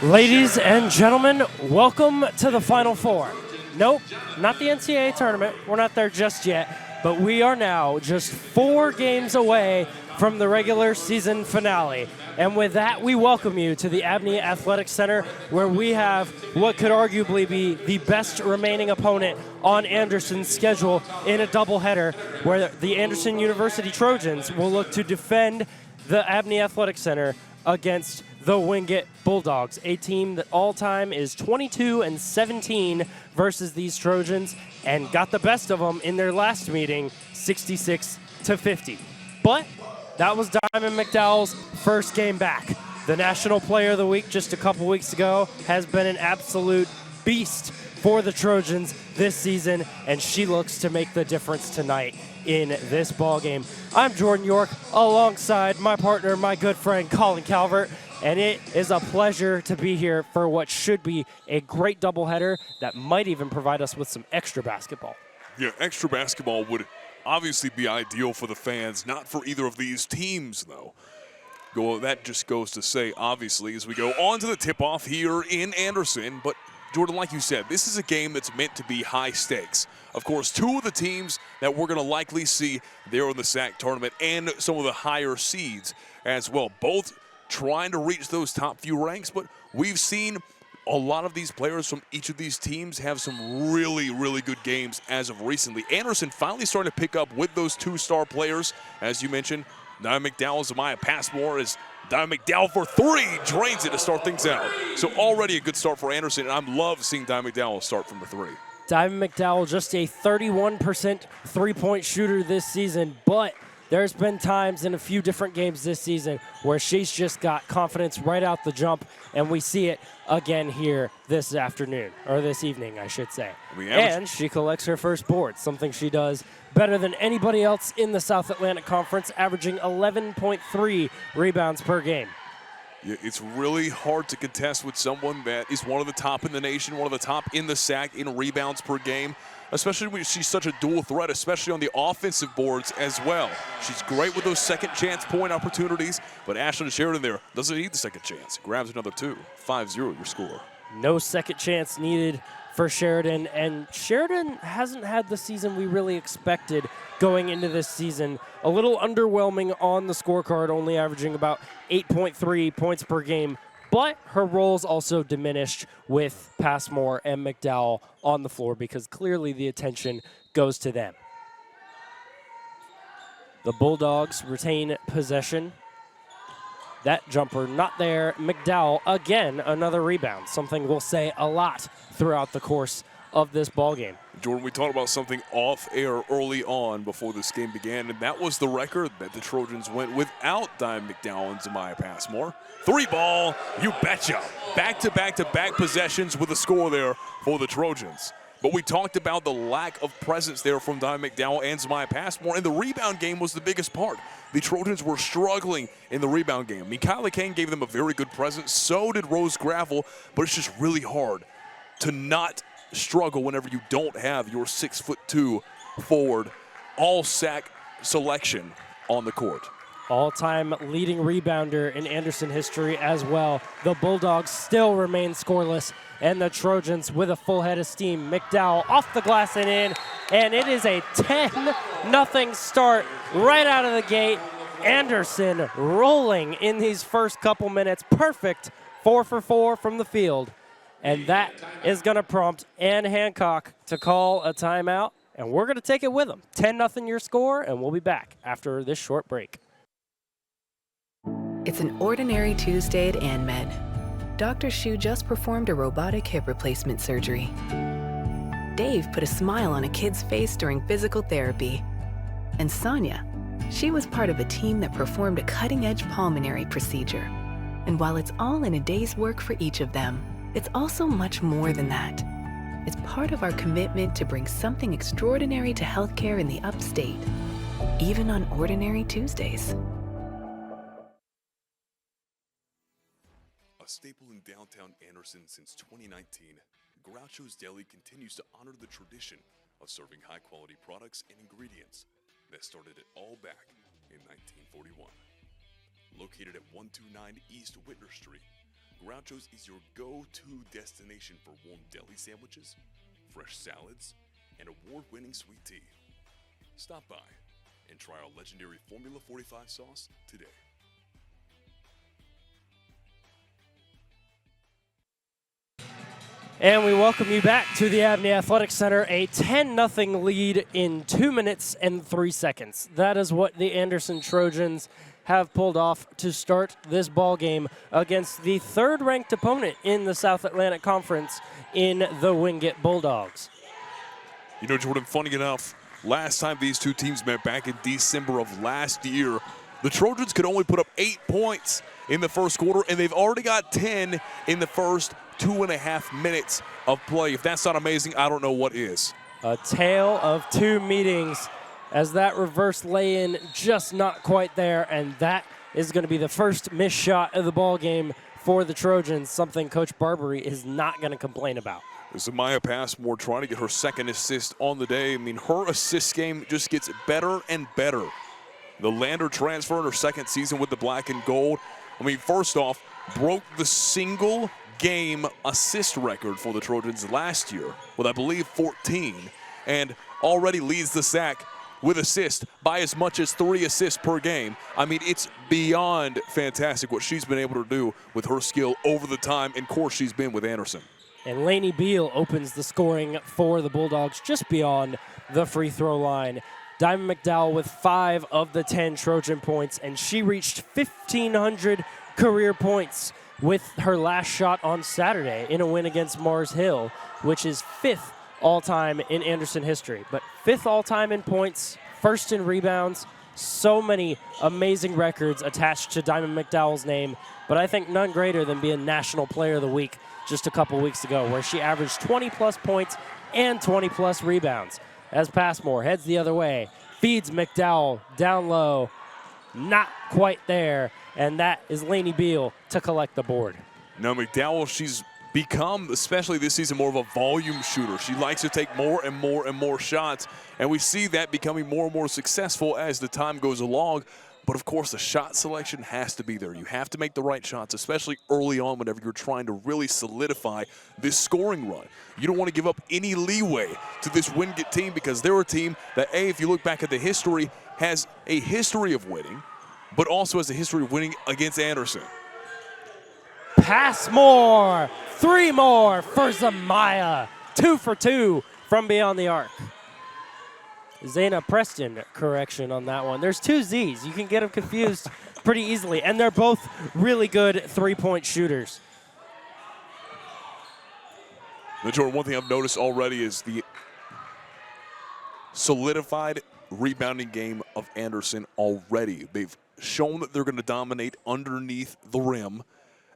Ladies and gentlemen, welcome to the Final Four. Nope, not the NCAA tournament. We're not there just yet, but we are now just 4 games away from the regular season finale. And with that, we welcome you to the Abney Athletic Center, where we have what could arguably be the best remaining opponent on Anderson's schedule in a doubleheader, where the Anderson University Trojans will look to defend the Abney Athletic Center against the Wingate Bulldogs, a team that all-time is 22-17 versus these Trojans and got the best of them in their last meeting, 66-50. But that was Diamond McDowell's first game back. The National Player of the Week just a couple weeks ago has been an absolute beast for the Trojans this season, and she looks to make the difference tonight in this ball game. I'm Jordan York, alongside my partner, my good friend Colin Calvert, and it is a pleasure to be here for what should be a great doubleheader that might even provide us with some extra basketball. Yeah, extra basketball would obviously be ideal for the fans, not for either of these teams, though. Well, that just goes to say, obviously, as we go on to the tip-off here in Anderson. But, Jordan, like you said, this is a game that's meant to be high stakes. Of course, 2 of the teams that we're going to likely see there in the SAC tournament and some of the higher seeds as well, both trying to reach those top few ranks. But we've seen a lot of these players from each of these teams have some really, really good games as of recently. Anderson finally starting to pick up with those 2-star players. As you mentioned, Diamond McDowell, Zamaya Passmore, as Diamond McDowell for 3 drains it to start things out. So already a good start for Anderson, and I love seeing Diamond McDowell start from the 3. Diamond McDowell, just a 31% three-point shooter this season, but there's been times in a few different games this season where she's just got confidence right out the jump, and we see it again here this afternoon, or this evening, I should say. And she collects her first board, something she does better than anybody else in the South Atlantic Conference, averaging 11.3 rebounds per game. Yeah, it's really hard to contest with someone that is one of the top in the nation, one of the top in the SAC in rebounds per game, especially when she's such a dual threat, especially on the offensive boards as well. She's great with those second chance point opportunities, but Ashlyn Sheridan there doesn't need the second chance. Grabs another 2. 5-0 your score. No second chance needed for Sheridan, and Sheridan hasn't had the season we really expected going into this season. A little underwhelming on the scorecard, only averaging about 8.3 points per game, but her roles also diminished with Passmore and McDowell on the floor because clearly the attention goes to them. The Bulldogs retain possession. That jumper not there. McDowell, again, another rebound, something we'll say a lot throughout the course of this ballgame. Jordan, we talked about something off air early on before this game began, and that was the record that the Trojans went without Diamond McDowell and Zamaya Passmore. 3-ball, you betcha. Back-to-back-to-back possessions with a score there for the Trojans. But we talked about the lack of presence there from Diamond McDowell and Zamaya Passmore, and the rebound game was the biggest part. The Trojans were struggling in the rebound game. Mikayla Kane gave them a very good presence. So did Rose Gravel, but it's just really hard to not struggle whenever you don't have your 6'2" forward all-SAC selection on the court. All-time leading rebounder in Anderson history as well. The Bulldogs still remain scoreless, and the Trojans with a full head of steam. McDowell off the glass and in, and it is a 10-0 start right out of the gate. Anderson rolling in these first couple minutes. Perfect 4 for 4 from the field. And that is going to prompt Ann Hancock to call a timeout, and we're going to take it with them. 10-0 your score, and we'll be back after this short break. It's an ordinary Tuesday at AnMed. Dr. Shu just performed a robotic hip replacement surgery. Dave put a smile on a kid's face during physical therapy. And Sonia, she was part of a team that performed a cutting-edge pulmonary procedure. And while it's all in a day's work for each of them, it's also much more than that. It's part of our commitment to bring something extraordinary to healthcare in the upstate, even on ordinary Tuesdays. A staple in downtown Anderson since 2019, Groucho's Deli continues to honor the tradition of serving high-quality products and ingredients that started it all back in 1941. Located at 129 East Whitner Street, Groucho's is your go-to destination for warm deli sandwiches, fresh salads, and award-winning sweet tea. Stop by and try our legendary Formula 45 sauce today. And we welcome you back to the Abney Athletic Center, a 10-0 lead in 2 minutes and 3 seconds. That is what the Anderson Trojans have pulled off to start this ball game against the third-ranked opponent in the South Atlantic Conference in the Wingate Bulldogs. You know, Jordan, funny enough, last time these two teams met back in December of last year, the Trojans could only put up 8 points in the first quarter, and they've already got 10 in the first 2.5 minutes of play. If that's not amazing, I don't know what is. A tale of two meetings as that reverse lay-in just not quite there, and that is going to be the first missed shot of the ball game for the Trojans, something Coach Barbary is not going to complain about. This is Maya Passmore trying to get her second assist on the day. I mean, her assist game just gets better and better. The Lander transfer in her second season with the black and gold. I mean, first off, broke the single game assist record for the Trojans last year with, I believe, 14, and already leads the SAC with assists by as much as 3 assists per game. I mean, it's beyond fantastic what she's been able to do with her skill over the time and course she's been with Anderson. And Lainey Beal opens the scoring for the Bulldogs just beyond the free throw line. Diamond McDowell with 5 of the 10 Trojan points, and she reached 1,500 career points with her last shot on Saturday in a win against Mars Hill, which is 5th all-time in Anderson history. But 5th all-time in points, 1st in rebounds. So many amazing records attached to Diamond McDowell's name, but I think none greater than being National Player of the Week just a couple weeks ago, where she averaged 20-plus points and 20-plus rebounds. As Passmore heads the other way, feeds McDowell down low, not quite there, and that is Lainey Beal to collect the board. Now, McDowell, she's become, especially this season, more of a volume shooter. She likes to take more and more and more shots, and we see that becoming more and more successful as the time goes along. But, of course, the shot selection has to be there. You have to make the right shots, especially early on whenever you're trying to really solidify this scoring run. You don't want to give up any leeway to this Wingate team, because they're a team that, A, if you look back at the history, has a history of winning, but also has a history of winning against Anderson. Passmore, 3 more for Zamaya. 2 for 2 from beyond the arc. Zayna Preston, correction on that one. There's 2 Z's. You can get them confused pretty easily, and they're both really good three-point shooters. Jordan, one thing I've noticed already is the solidified rebounding game of Anderson already. They've shown that they're going to dominate underneath the rim,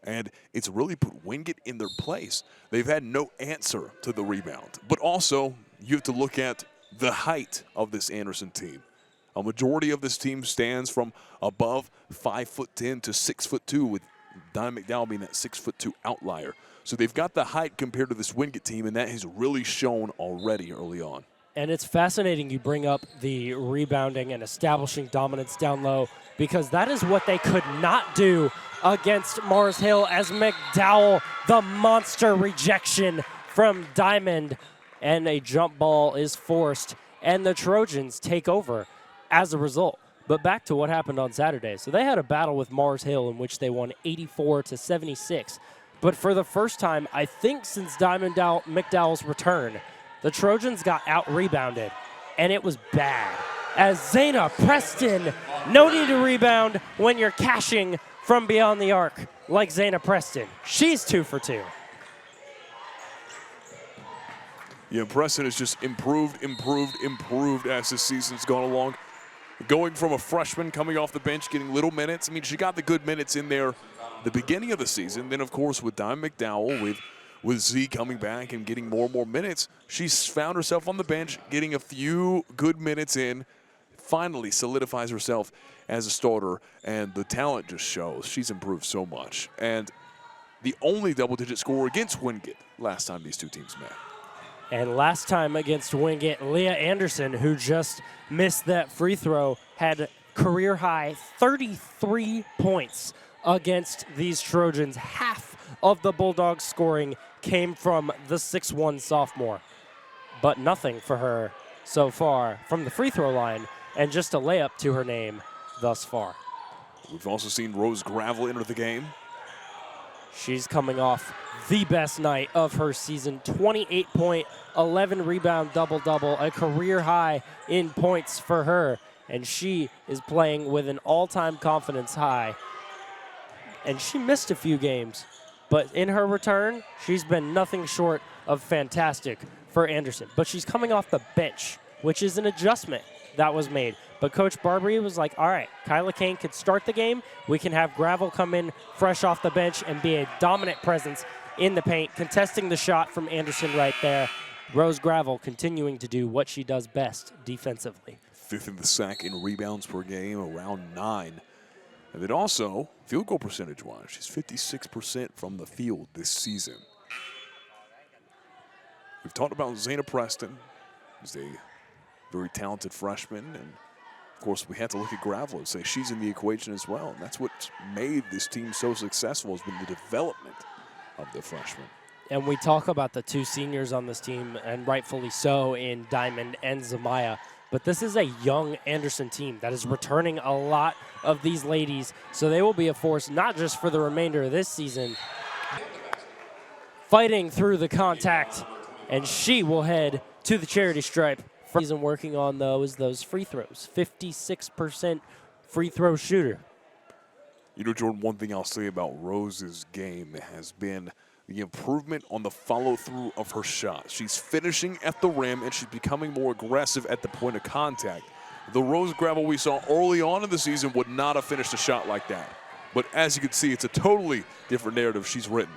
and it's really put Wingate in their place. They've had no answer to the rebound. But also, you have to look at the height of this Anderson team. A majority of this team stands from above 5'10" to 6'2", with Diamond McDowell being that 6'2" outlier. So they've got the height compared to this Wingate team, and that has really shown already early on. And it's fascinating you bring up the rebounding and establishing dominance down low, because that is what they could not do against Mars Hill, as McDowell, the monster rejection from Diamond, and a jump ball is forced, and the Trojans take over as a result. But back to what happened on Saturday. So they had a battle with Mars Hill in which they won 84-76. But for the first time, I think since Diamond McDowell's return, the Trojans got out-rebounded, and it was bad. As Zayna Preston, no need to rebound when you're cashing from beyond the arc like Zayna Preston. She's 2 for 2. Yeah, Preston has just improved as this season's gone along. Going from a freshman coming off the bench, getting little minutes. I mean, she got the good minutes in there the beginning of the season. Then, of course, with Diamond McDowell, with Z coming back and getting more and more minutes, she's found herself on the bench, getting a few good minutes in, finally solidifies herself as a starter, and the talent just shows. She's improved so much. And the only double-digit score against Wingate last time these two teams met. And last time against Wingate, Leah Anderson, who just missed that free throw, had career-high 33 points against these Trojans, half of the Bulldogs' scoring came from the 6'1 sophomore. But nothing for her so far from the free throw line, and just a layup to her name thus far. We've also seen Rose Gravel enter the game. She's coming off the best night of her season. 28 point, 11 rebound double-double, a career high in points for her. And she is playing with an all-time confidence high. And she missed a few games, but in her return, she's been nothing short of fantastic for Anderson. But she's coming off the bench, which is an adjustment that was made. But Coach Barbary was like, all right, Kyla Kane could start the game. We can have Gravel come in fresh off the bench and be a dominant presence in the paint, contesting the shot from Anderson right there. Rose Gravel continuing to do what she does best defensively. 5th in the SAC in rebounds per game, around 9. And then also, field goal percentage-wise, she's 56% from the field this season. We've talked about Zayna Preston, who's a very talented freshman, and of course we have to look at Gravel and say she's in the equation as well. And that's what's made this team so successful, has been the development of the freshmen. And we talk about the 2 seniors on this team, and rightfully so, in Diamond and Zamaya. But this is a young Anderson team that is returning a lot of these ladies, so they will be a force not just for the remainder of this season. Fighting through the contact, and she will head to the charity stripe. Season working on those free throws. 56% free throw shooter. You know, Jordan, one thing I'll say about Rose's game has been the improvement on the follow-through of her shot. She's finishing at the rim, and she's becoming more aggressive at the point of contact. The Rose Gravel we saw early on in the season would not have finished a shot like that. But as you can see, it's a totally different narrative she's written.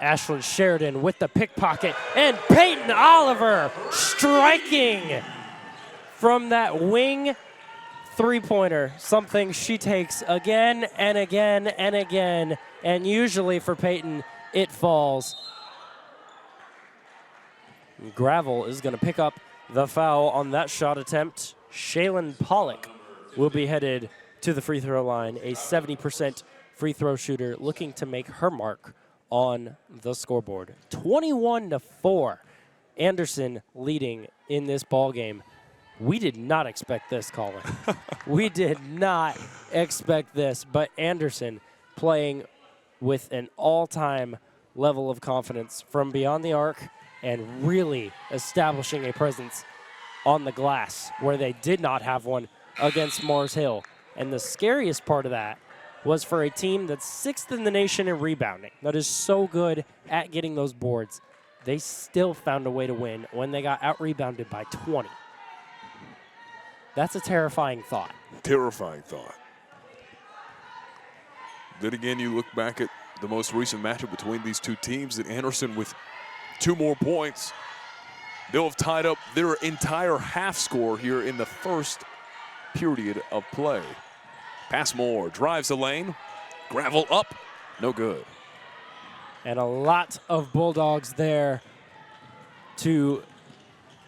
Ashlyn Sheridan with the pickpocket, and Peyton Oliver striking from that wing three-pointer, something she takes again and again and again, and usually for Peyton, it falls. Gravel is going to pick up the foul on that shot attempt. Shaylin Pollock will be headed to the free throw line, a 70% free throw shooter looking to make her mark on the scoreboard. 21-4, Anderson leading in this ball game. We did not expect this, Colin. We did not expect this, but Anderson playing with an all-time level of confidence from beyond the arc and really establishing a presence on the glass where they did not have one against Mars Hill. And the scariest part of that was for a team that's 6th in the nation in rebounding, that is so good at getting those boards, they still found a way to win when they got out-rebounded by 20. That's a terrifying thought. Terrifying thought. Then again, you look back at the most recent matchup between these two teams, and Anderson with 2 more points, they'll have tied up their entire half score here in the first period of play. Passmore drives the lane. Gravel up. No good. And a lot of Bulldogs there to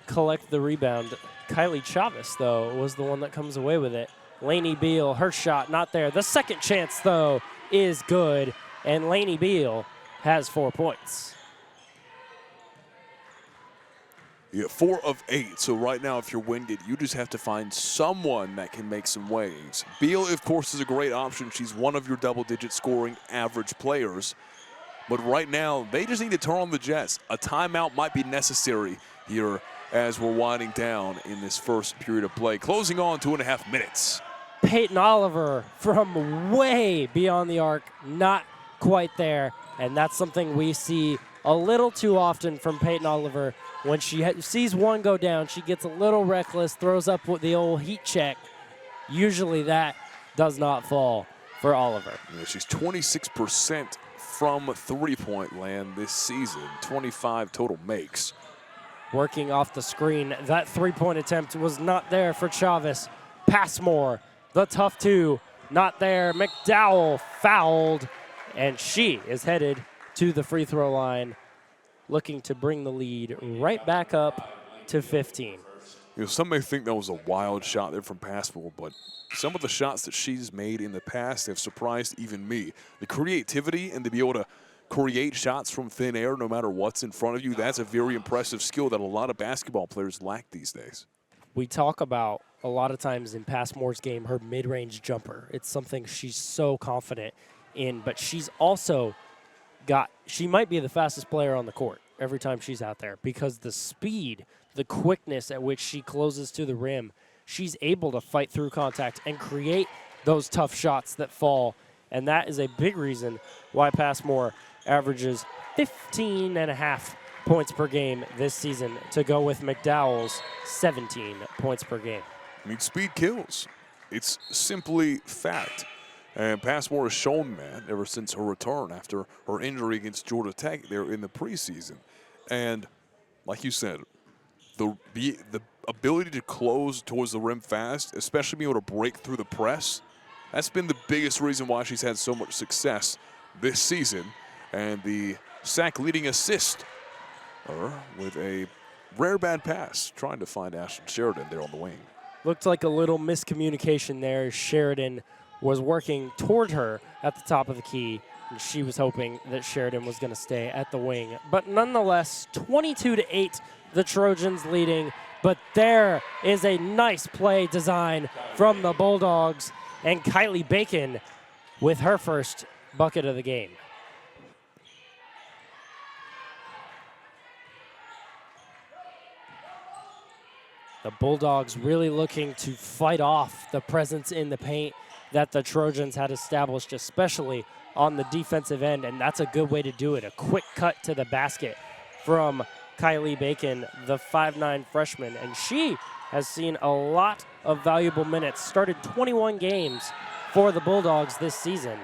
collect the rebound. Kylie Chavez, though, was the one that comes away with it. Lainey Beal, her shot not there. The second chance, though, is good. And Lainey Beal has 4 points. Yeah, 4 of 8. So right now, if you're Wingate, you just have to find someone that can make some waves. Beal, of course, is a great option. She's one of your double-digit scoring average players. But right now, they just need to turn on the jets. A timeout might be necessary here as we're winding down in this first period of play. Closing on 2.5 minutes. Peyton Oliver from way beyond the arc, not quite there. And that's something we see a little too often from Peyton Oliver. When she sees one go down, she gets a little reckless, throws up with the old heat check. Usually that does not fall for Oliver. Yeah, she's 26% from three-point land this season, 25 total makes. Working off the screen, that three-point attempt was not there for Chavez. Passmore, the tough 2, not there. McDowell fouled, and she is headed to the free throw line, looking to bring the lead right back up to 15. You know, some may think that was a wild shot there from Passmore, but some of the shots that she's made in the past have surprised even me. The creativity and to be able to create shots from thin air no matter what's in front of you. That's a very impressive skill that a lot of basketball players lack these days. We talk about a lot of times in Passmore's game her mid-range jumper. It's something she's so confident in, but she's also she might be the fastest player on the court every time she's out there because the speed, the quickness at which she closes to the rim, she's able to fight through contact and create those tough shots that fall. And that is a big reason why Passmore averages 15.5 points per game this season to go with McDowell's 17 points per game. I mean, speed kills. It's simply fact. And Passmore has shown that ever since her return after her injury against Georgia Tech there in the preseason. And like you said, the ability to close towards the rim fast, especially being able to break through the press, that's been the biggest reason why she's had so much success this season. And the SAC leading assist with a rare bad pass, trying to find Ashton Sheridan there on the wing. Looked like a little miscommunication there. Sheridan was working toward her at the top of the key, and she was hoping that Sheridan was going to stay at the wing. But nonetheless, 22-8, the Trojans leading. But there is a nice play design from the Bulldogs, and Kylie Bacon with her first bucket of the game. The Bulldogs really looking to fight off the presence in the paint that the Trojans had established, especially on the defensive end, and that's a good way to do it. A quick cut to the basket from Kylie Bacon, the 5'9" freshman, and she has seen a lot of valuable minutes, started 21 games for the Bulldogs this season.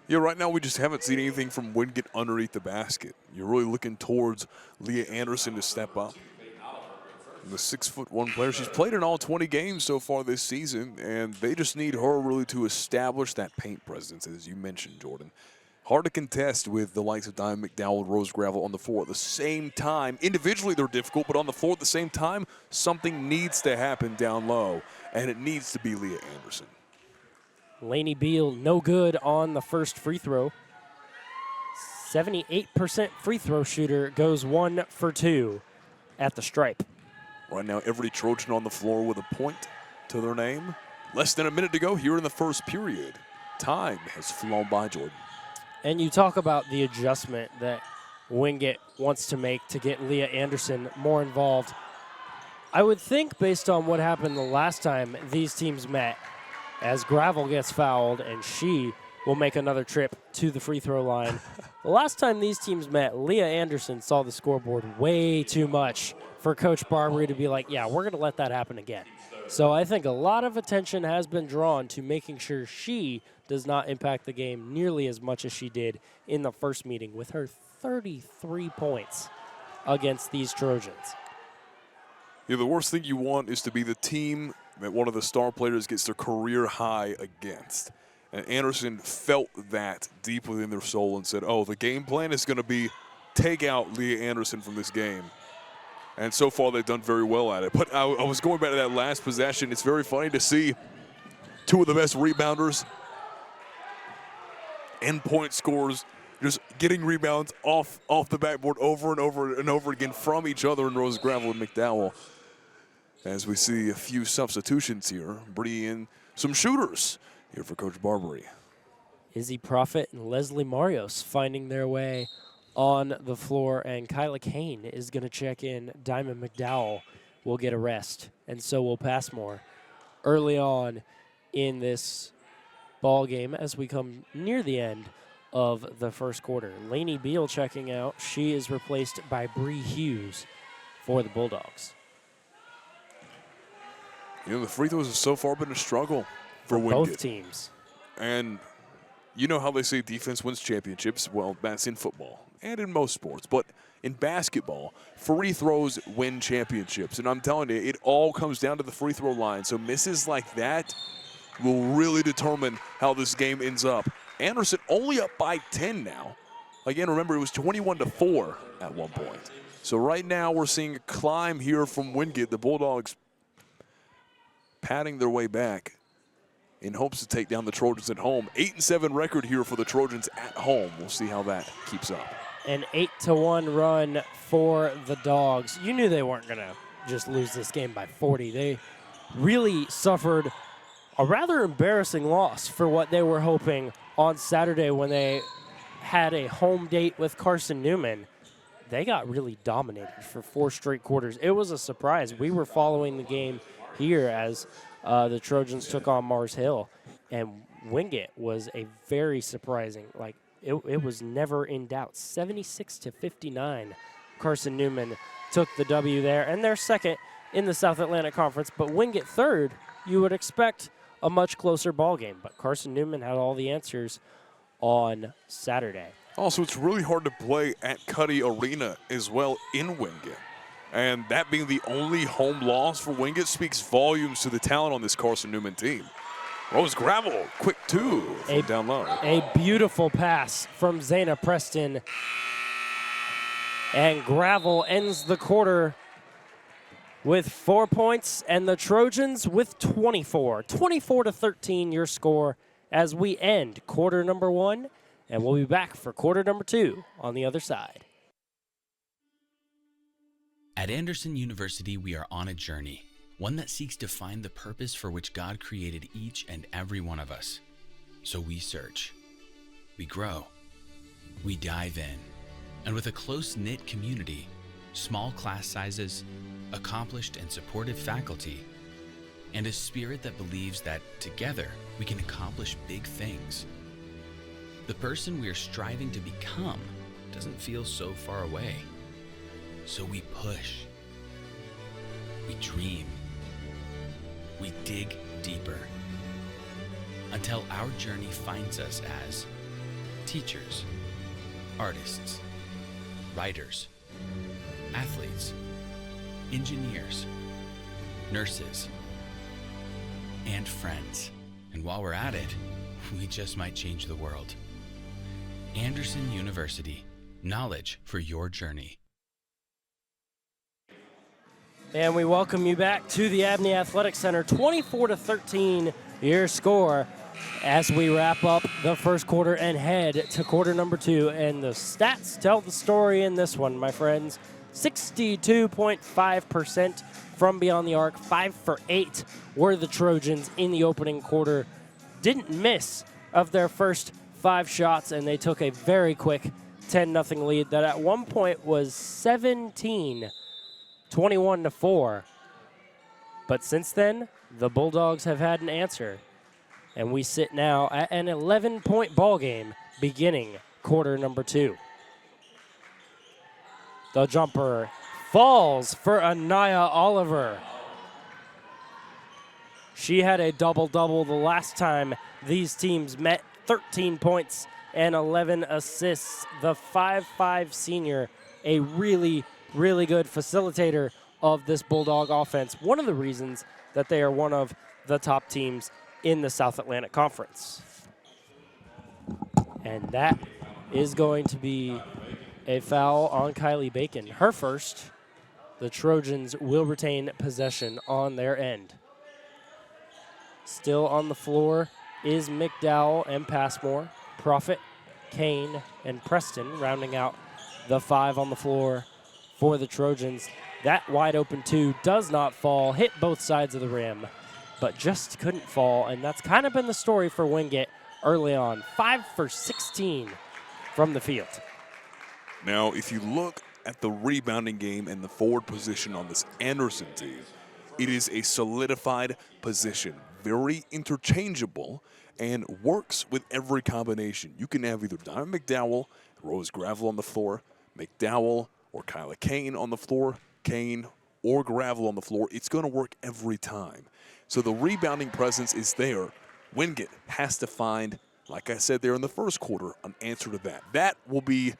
Yeah, right now we just haven't seen anything from Wingate underneath the basket. You're really looking towards Leah Anderson to step up. The 6'1" player. She's played in all 20 games so far this season, and they just need her really to establish that paint presence, as you mentioned, Jordan. Hard to contest with the likes of Diamond McDowell and Rose Gravel on the floor at the same time. Individually, they're difficult, but on the floor at the same time, something needs to happen down low, and it needs to be Leah Anderson. Lainey Beal, no good on the first free throw. 78% free throw shooter, goes 1 for 2 at the stripe. Right now, every Trojan on the floor with a point to their name. Less than a minute to go here in the first period. Time has flown by, Jordan. And you talk about the adjustment that Wingate wants to make to get Leah Anderson more involved. I would think, based on what happened the last time these teams met, as Gravel gets fouled and she will make another trip to the free throw line. The last time these teams met, Leah Anderson saw the scoreboard way too much for Coach Barbary to be like, yeah, we're going to let that happen again. So I think a lot of attention has been drawn to making sure she does not impact the game nearly as much as she did in the first meeting with her 33 points against these Trojans. Yeah, the worst thing you want is to be the team that one of the star players gets their career high against. And Anderson felt that deep within their soul and said, oh, the game plan is going to be take out Leah Anderson from this game. And so far, they've done very well at it. But I was going back to that last possession. It's very funny to see two of the best rebounders and point scorers just getting rebounds off the backboard over and over and over again from each other in Rose Gravel and McDowell. As we see a few substitutions here, bringing in some shooters here for Coach Barbary. Izzy Prophet and Leslie Marios finding their way on the floor, and Kyla Kane is going to check in. Diamond McDowell will get a rest, and so will Passmore early on in this ball game as we come near the end of the first quarter. Lainey Beal checking out. She is replaced by Bree Hughes for the Bulldogs. You know, the free throws have so far been a struggle for Wingate. Both teams. And you know how they say defense wins championships? Well, that's in football and in most sports. But in basketball, free throws win championships. And I'm telling you, it all comes down to the free throw line. So misses like that will really determine how this game ends up. Anderson only up by 10 now. Again, remember, it was 21-4 at one point. So right now we're seeing a climb here from Wingate. The Bulldogs patting their way back in hopes to take down the Trojans at home. 8-7 record here for the Trojans at home. We'll see how that keeps up. An 8-1 run for the Dogs. You knew they weren't going to just lose this game by 40. They really suffered a rather embarrassing loss for what they were hoping on Saturday when they had a home date with Carson Newman. They got really dominated for 4 straight quarters. It was a surprise. We were following the game here as the Trojans took on Mars Hill, and Wingate was a very surprising, it was never in doubt. 76-59, Carson Newman took the W there, and they're second in the South Atlantic Conference, but Wingate third. You would expect a much closer ball game, but Carson Newman had all the answers on Saturday. Also, it's really hard to play at Cuddy Arena as well in Wingate. And that being the only home loss for Wingate speaks volumes to the talent on this Carson Newman team. Rose Gravel, quick two from down low. A beautiful pass from Zayna Preston. And Gravel ends the quarter with 4 points, and the Trojans with 24. 24-13 your score as we end quarter number 1, and we'll be back for quarter number 2 on the other side. At Anderson University, we are on a journey, one that seeks to find the purpose for which God created each and every one of us. So we search, we grow, we dive in, and with a close-knit community, small class sizes, accomplished and supportive faculty, and a spirit that believes that together we can accomplish big things. The person we are striving to become doesn't feel so far away. So we push, we dream, we dig deeper, until our journey finds us as teachers, artists, writers, athletes, engineers, nurses, and friends. And while we're at it, we just might change the world. Anderson University, knowledge for your journey. And we welcome you back to the Abney Athletic Center. 24-13 your score as we wrap up the first quarter and head to quarter number 2. And the stats tell the story in this one, my friends. 62.5% from beyond the arc. 5 for 8 were the Trojans in the opening quarter. Didn't miss of their first 5 shots, and they took a very quick 10-0 lead that at one point was 21-4. But since then, the Bulldogs have had an answer, and we sit now at an 11-point ball game beginning quarter number 2. The jumper falls for Anaya Oliver. She had a double-double the last time these teams met, 13 points and 11 assists. The 5'5" senior, a really, really good facilitator of this Bulldog offense. One of the reasons that they are one of the top teams in the South Atlantic Conference. And that is going to be a foul on Kylie Bacon. Her first. The Trojans will retain possession on their end. Still on the floor is McDowell and Passmore. Profit, Kane, and Preston rounding out the 5 on the floor for the Trojans. That wide open 2 does not fall, hit both sides of the rim, but just couldn't fall, and that's kind of been the story for Wingate early on. 5 for 16 from the field. Now, if you look at the rebounding game and the forward position on this Anderson team, it is a solidified position, very interchangeable, and works with every combination. You can have either Diamond McDowell, Rose Gravel on the floor, McDowell or Kyla Kane on the floor, Kane or Gravel on the floor. It's going to work every time. So the rebounding presence is there. Wingate has to find, like I said there in the first quarter, an answer to that. That will be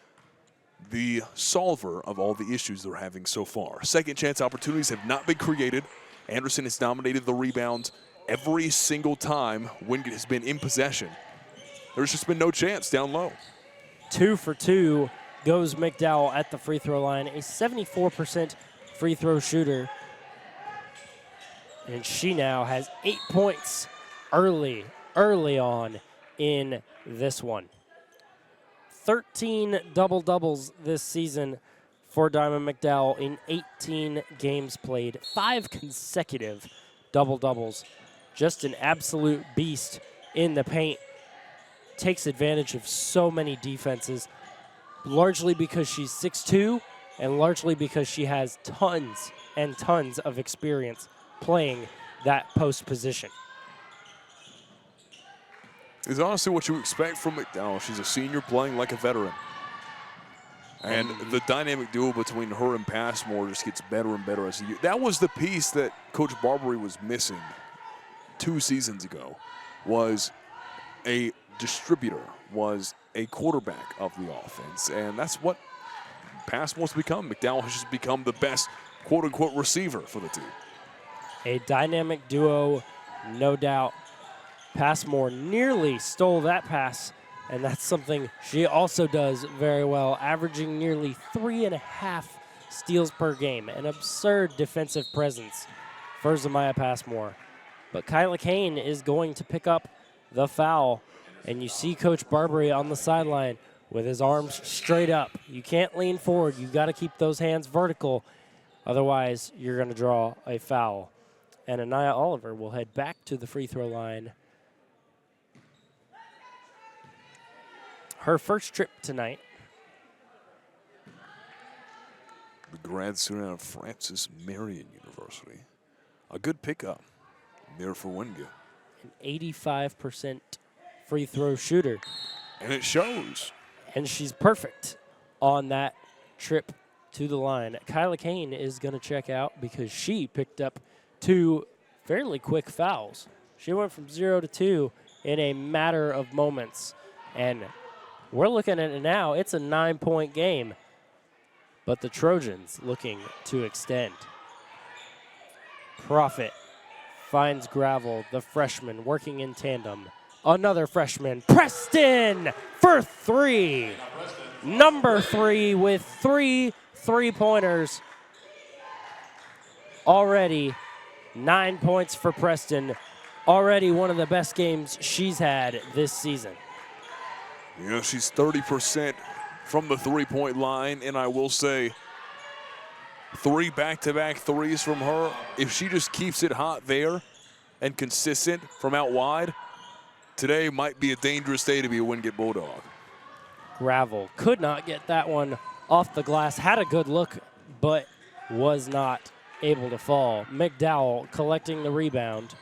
the solver of all the issues they're having so far. Second chance opportunities have not been created. Anderson has dominated the rebounds every single time Wingate has been in possession. There's just been no chance down low. 2 for 2 goes McDowell at the free throw line, a 74% free throw shooter. And she now has 8 points early on in this one. 13 double-doubles this season for Diamond McDowell in 18 games played. 5 consecutive double-doubles. Just an absolute beast in the paint. Takes advantage of so many defenses, largely because she's 6'2", and largely because she has tons and tons of experience playing that post position. It's honestly what you expect from McDowell. She's a senior playing like a veteran. And the dynamic duo between her and Passmore just gets better and better as the year. That was the piece that Coach Barbary was missing 2 seasons ago, was a distributor, was a quarterback of the offense. And that's what Passmore's become. McDowell has just become the best quote-unquote receiver for the team. A dynamic duo, no doubt. Passmore nearly stole that pass, and that's something she also does very well, averaging nearly 3.5 steals per game. An absurd defensive presence for Zamaya Passmore. But Kyla Kane is going to pick up the foul, and you see Coach Barbary on the sideline with his arms straight up. You can't lean forward. You've got to keep those hands vertical. Otherwise, you're going to draw a foul. And Anaya Oliver will head back to the free throw line. Her first trip tonight. The grad student out of Francis Marion University. A good pickup there for Wingate. An 85% free throw shooter. And it shows. And she's perfect on that trip to the line. Kyla Kane is going to check out because she picked up 2 fairly quick fouls. She went from 0 to 2 in a matter of moments. And we're looking at it now. It's a 9-point game. But the Trojans looking to extend. Profit finds Gravel, the freshman, working in tandem. Another freshman, Preston, for 3. Number 3 with 3 3-pointers. Already 9 points for Preston. Already one of the best games she's had this season. You know, she's 30% from the three-point line, and I will say 3 back-to-back threes from her. If she just keeps it hot there and consistent from out wide, today might be a dangerous day to be a Wingate Bulldog. Gravel could not get that one off the glass. Had a good look, but was not able to fall. McDowell collecting the rebound.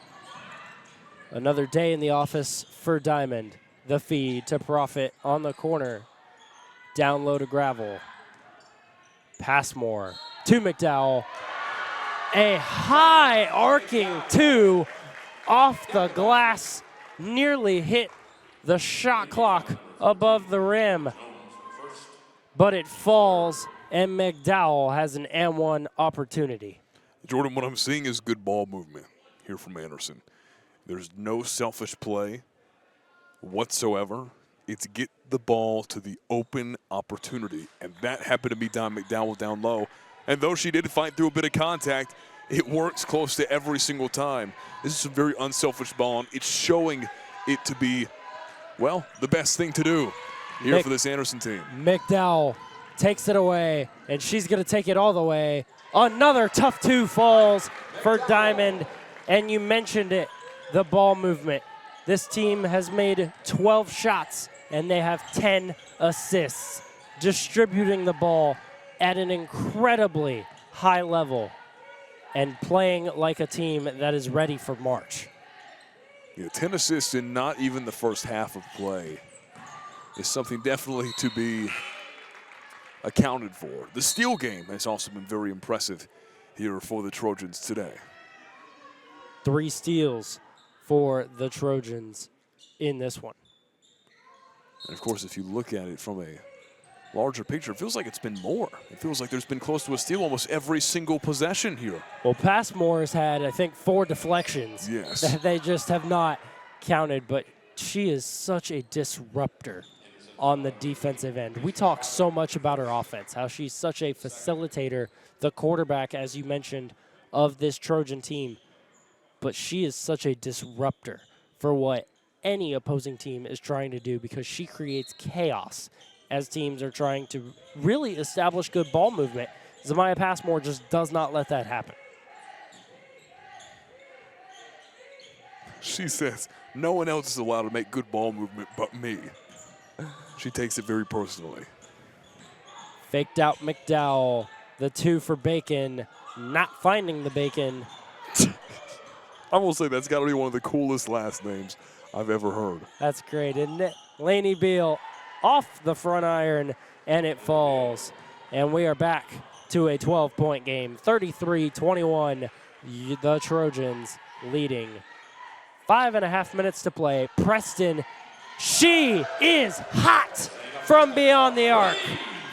Another day in the office for Diamond. The feed to Profit on the corner. Down low to Gravel. Passmore to McDowell. A high arcing 2 off the glass. Nearly hit the shot clock above the rim. But it falls, and McDowell has an and-one opportunity. Jordan, what I'm seeing is good ball movement here from Anderson. There's no selfish play whatsoever. It's get the ball to the open opportunity, and that happened to be Don McDowell down low. And though she did fight through a bit of contact, it works close to every single time. This is a very unselfish ball, and it's showing it to be, well, the best thing to do here for this Anderson team. McDowell takes it away, and she's going to take it all the way. Another tough 2 falls for Diamond, and you mentioned it, the ball movement. This team has made 12 shots, and they have 10 assists, distributing the ball at an incredibly high level and playing like a team that is ready for March. Yeah, 10 assists in not even the first half of play is something definitely to be accounted for. The steal game has also been very impressive here for the Trojans today. 3 steals for the Trojans in this one. And of course, if you look at it from a larger picture, it feels like it's been more. It feels like there's been close to a steal almost every single possession here. Well, Passmore has had, I think, 4 deflections. Yes. That they just have not counted, but she is such a disruptor on the defensive end. We talk so much about her offense, how she's such a facilitator, the quarterback, as you mentioned, of this Trojan team. But she is such a disruptor for what any opposing team is trying to do because she creates chaos as teams are trying to really establish good ball movement. Zamaya Passmore just does not let that happen. She says, no one else is allowed to make good ball movement but me. She takes it very personally. Faked out McDowell, the 2 for Bacon, not finding the Bacon. I will say that's got to be one of the coolest last names I've ever heard. That's great, isn't it? Lainey Beal off the front iron, and it falls. And we are back to a 12-point game, 33-21, the Trojans leading. 5.5 minutes to play. Preston, she is hot from beyond the arc.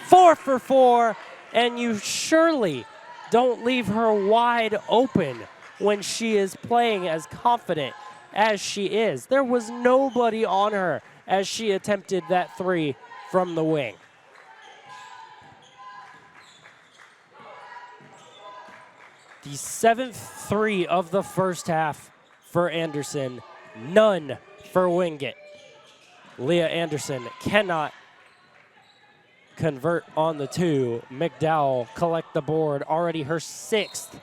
4 for 4, and you surely don't leave her wide open when she is playing as confident as she is. There was nobody on her as she attempted that 3 from the wing. The 7th 3 of the first half for Anderson, none for Wingate. Leah Anderson cannot convert on the 2. McDowell collect the board, already her 6th.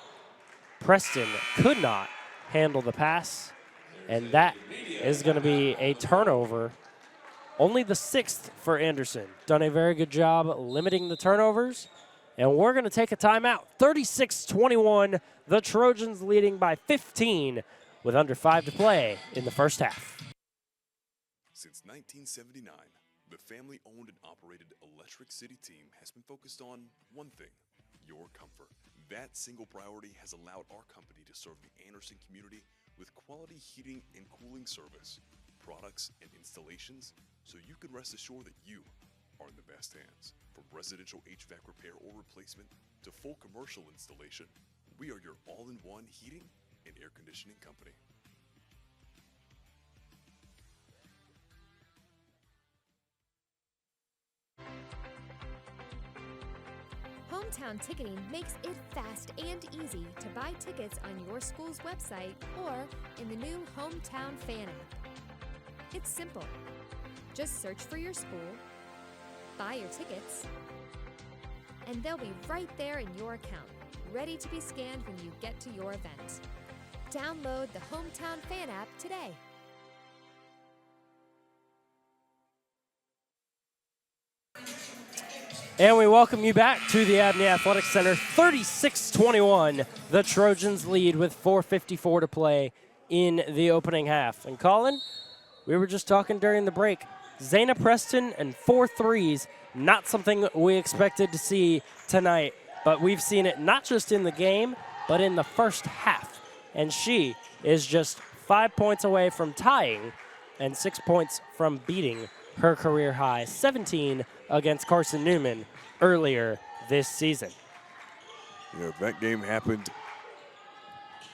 Preston could not handle the pass, and that is going to be a turnover. Only the 6th for Anderson. Done a very good job limiting the turnovers, and we're going to take a timeout. 36-21, the Trojans leading by 15 with under 5 to play in the first half. Since 1979, the family-owned and operated Electric City team has been focused on one thing: your comfort. That single priority has allowed our company to serve the Anderson community with quality heating and cooling service, products, and installations, so you can rest assured that you are in the best hands. From residential HVAC repair or replacement to full commercial installation, we are your all-in-one heating and air conditioning company. Hometown Ticketing makes it fast and easy to buy tickets on your school's website or in the new Hometown Fan app. It's simple. Just search for your school, buy your tickets, and they'll be right there in your account, ready to be scanned when you get to your event. Download the Hometown Fan app today. And we welcome you back to the Abney Athletic Center. 36-21, the Trojans lead with 4:54 to play in the opening half. And Colin, we were just talking during the break. Zayna Preston and 4 threes, not something we expected to see tonight, but we've seen it not just in the game, but in the first half. And she is just 5 points away from tying and 6 points from beating her career high, 17 against Carson Newman earlier this season. Yeah, that game happened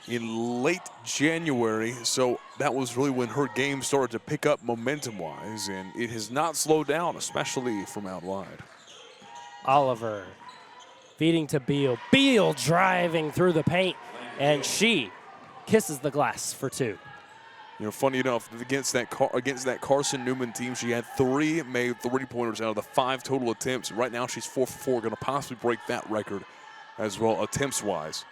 in late January, so that was really when her game started to pick up momentum-wise, and it has not slowed down, especially from out wide. Oliver feeding to Beal. Beal driving through the paint, and she kisses the glass for 2. You know, funny enough, against that Carson Newman team, she had 3 made 3-pointers out of the 5 total attempts. Right now, she's 4 for 4, going to possibly break that record as well, attempts-wise.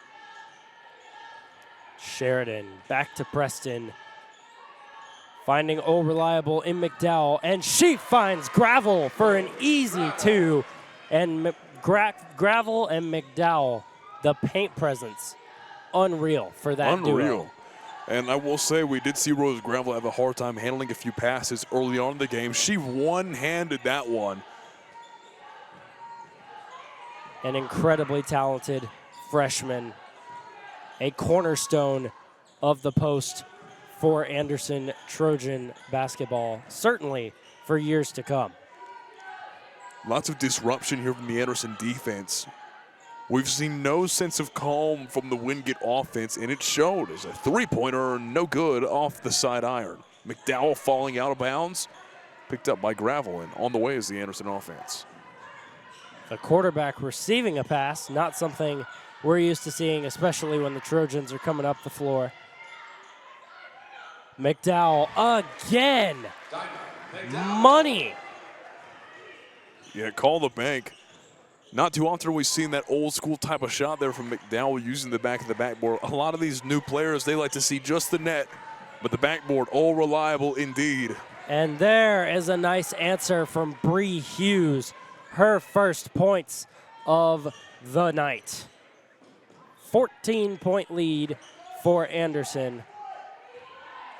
Sheridan back to Preston, finding O'Reliable in McDowell, and she finds Gravel for an easy 2. And Gravel and McDowell, the paint presence, unreal for that duo. And I will say, we did see Rose Gravel have a hard time handling a few passes early on in the game. She one-handed that one. An incredibly talented freshman, a cornerstone of the post for Anderson Trojan basketball, certainly for years to come. Lots of disruption here from the Anderson defense. We've seen no sense of calm from the Wingate offense, and it showed as a 3-pointer, no good off the side iron. McDowell falling out of bounds, picked up by Gravel, and on the way is the Anderson offense. The quarterback receiving a pass, not something we're used to seeing, especially when the Trojans are coming up the floor. McDowell again. Money. Yeah, call the bank. Not too often we've seen that old school type of shot there from McDowell using the back of the backboard. A lot of these new players, they like to see just the net, but the backboard, all reliable indeed. And there is a nice answer from Bree Hughes, her first points of the night. 14-point lead for Anderson.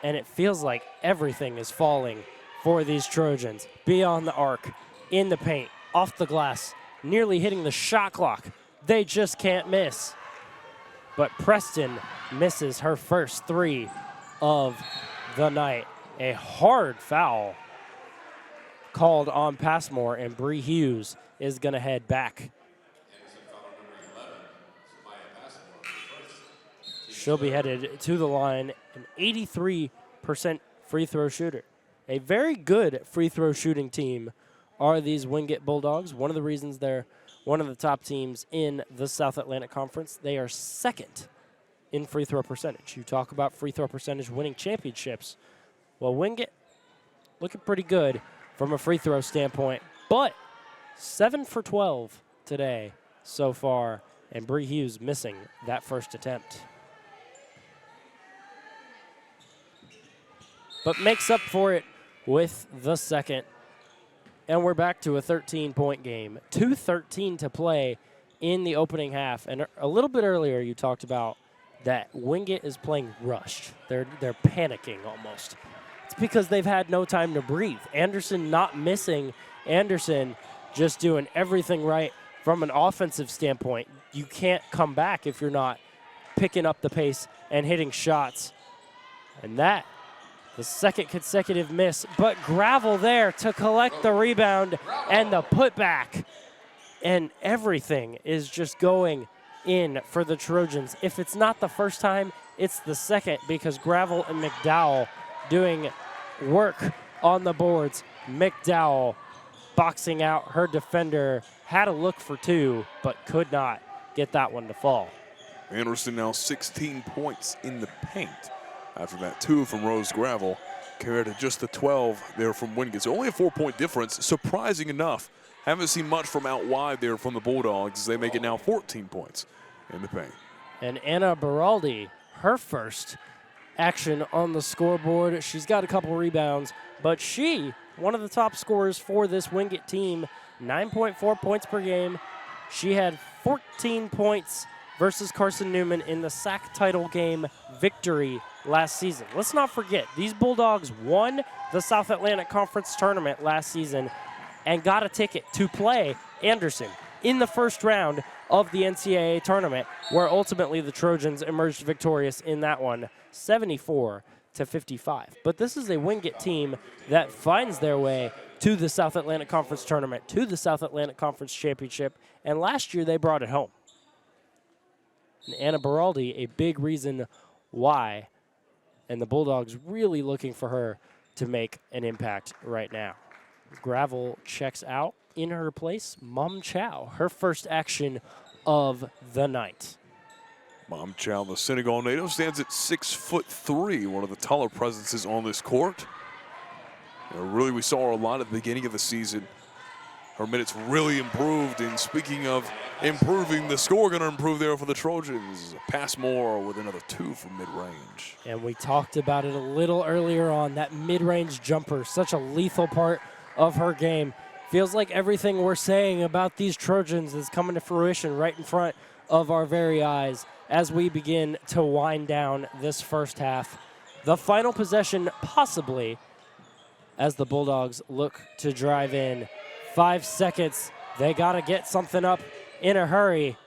And it feels like everything is falling for these Trojans. Beyond the arc, in the paint, off the glass, nearly hitting the shot clock. They just can't miss. But Preston misses her first three of the night. A hard foul called on Passmore, and Bree Hughes is going to head back. She'll be headed to the line, an 83% free throw shooter. A very good free throw shooting team are these Wingate Bulldogs. One of the reasons they're one of the top teams in the South Atlantic Conference. They are second in free throw percentage. You talk about free throw percentage winning championships. Well, Wingate looking pretty good from a free throw standpoint, but 7 for 12 today so far, and Bree Hughes missing that first attempt. But makes up for it with the second. And we're back to a 13-point game. 2:13 to play in the opening half. And a little bit earlier you talked about that Wingate is playing rushed. They're panicking almost. It's because they've had no time to breathe. Anderson not missing. Anderson just doing everything right from an offensive standpoint. You can't come back if you're not picking up the pace and hitting shots. And that, the second consecutive miss, but Gravel there to collect the rebound and the putback. And everything is just going in for the Trojans. If it's not the first time, it's the second, because Gravel and McDowell doing work on the boards. McDowell boxing out her defender, had a look for two, but could not get that one to fall. Anderson now 16 points in the paint. After that 2 from Rose Gravel, carried to just the 12 there from Wingate. So only a 4-point difference, surprising enough. Haven't seen much from out wide there from the Bulldogs as they make it now 14 points in the paint. And Anna Baraldi, her first action on the scoreboard. She's got a couple rebounds, but she, one of the top scorers for this Wingate team, 9.4 points per game. She had 14 points versus Carson Newman in the SAC title game victory last season. Let's not forget, these Bulldogs won the South Atlantic Conference tournament last season and got a ticket to play Anderson in the first round of the NCAA tournament, where ultimately the Trojans emerged victorious in that one, 74-55. But this is a Wingate team that finds their way to the South Atlantic Conference tournament, to the South Atlantic Conference championship, and last year they brought it home. And Anna Baraldi, a big reason why, and the Bulldogs really looking for her to make an impact right now. Gravel checks out. In her place, Mom Chow, her first action of the night. Mom Chow, the Senegal native, stands at 6'3", one of the taller presences on this court. Really, we saw her a lot at the beginning of the season. Her minutes really improved, and speaking of improving, the score going to improve there for the Trojans. Passmore with another 2 from mid-range. And we talked about it a little earlier on, that mid-range jumper, such a lethal part of her game. Feels like everything we're saying about these Trojans is coming to fruition right in front of our very eyes as we begin to wind down this first half. The final possession possibly as the Bulldogs look to drive in. 5 seconds. They got to get something up in a hurry.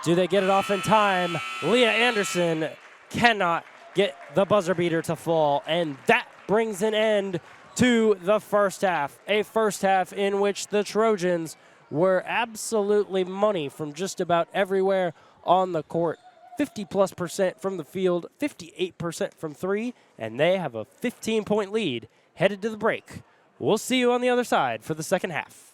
Do they get it off in time? Leah Anderson cannot get the buzzer beater to fall, and that brings an end to the first half. A first half in which the Trojans were absolutely money from just about everywhere on the court. 50+% from the field, 58% from three, and they have a 15-point lead headed to the break. We'll see you on the other side for the second half.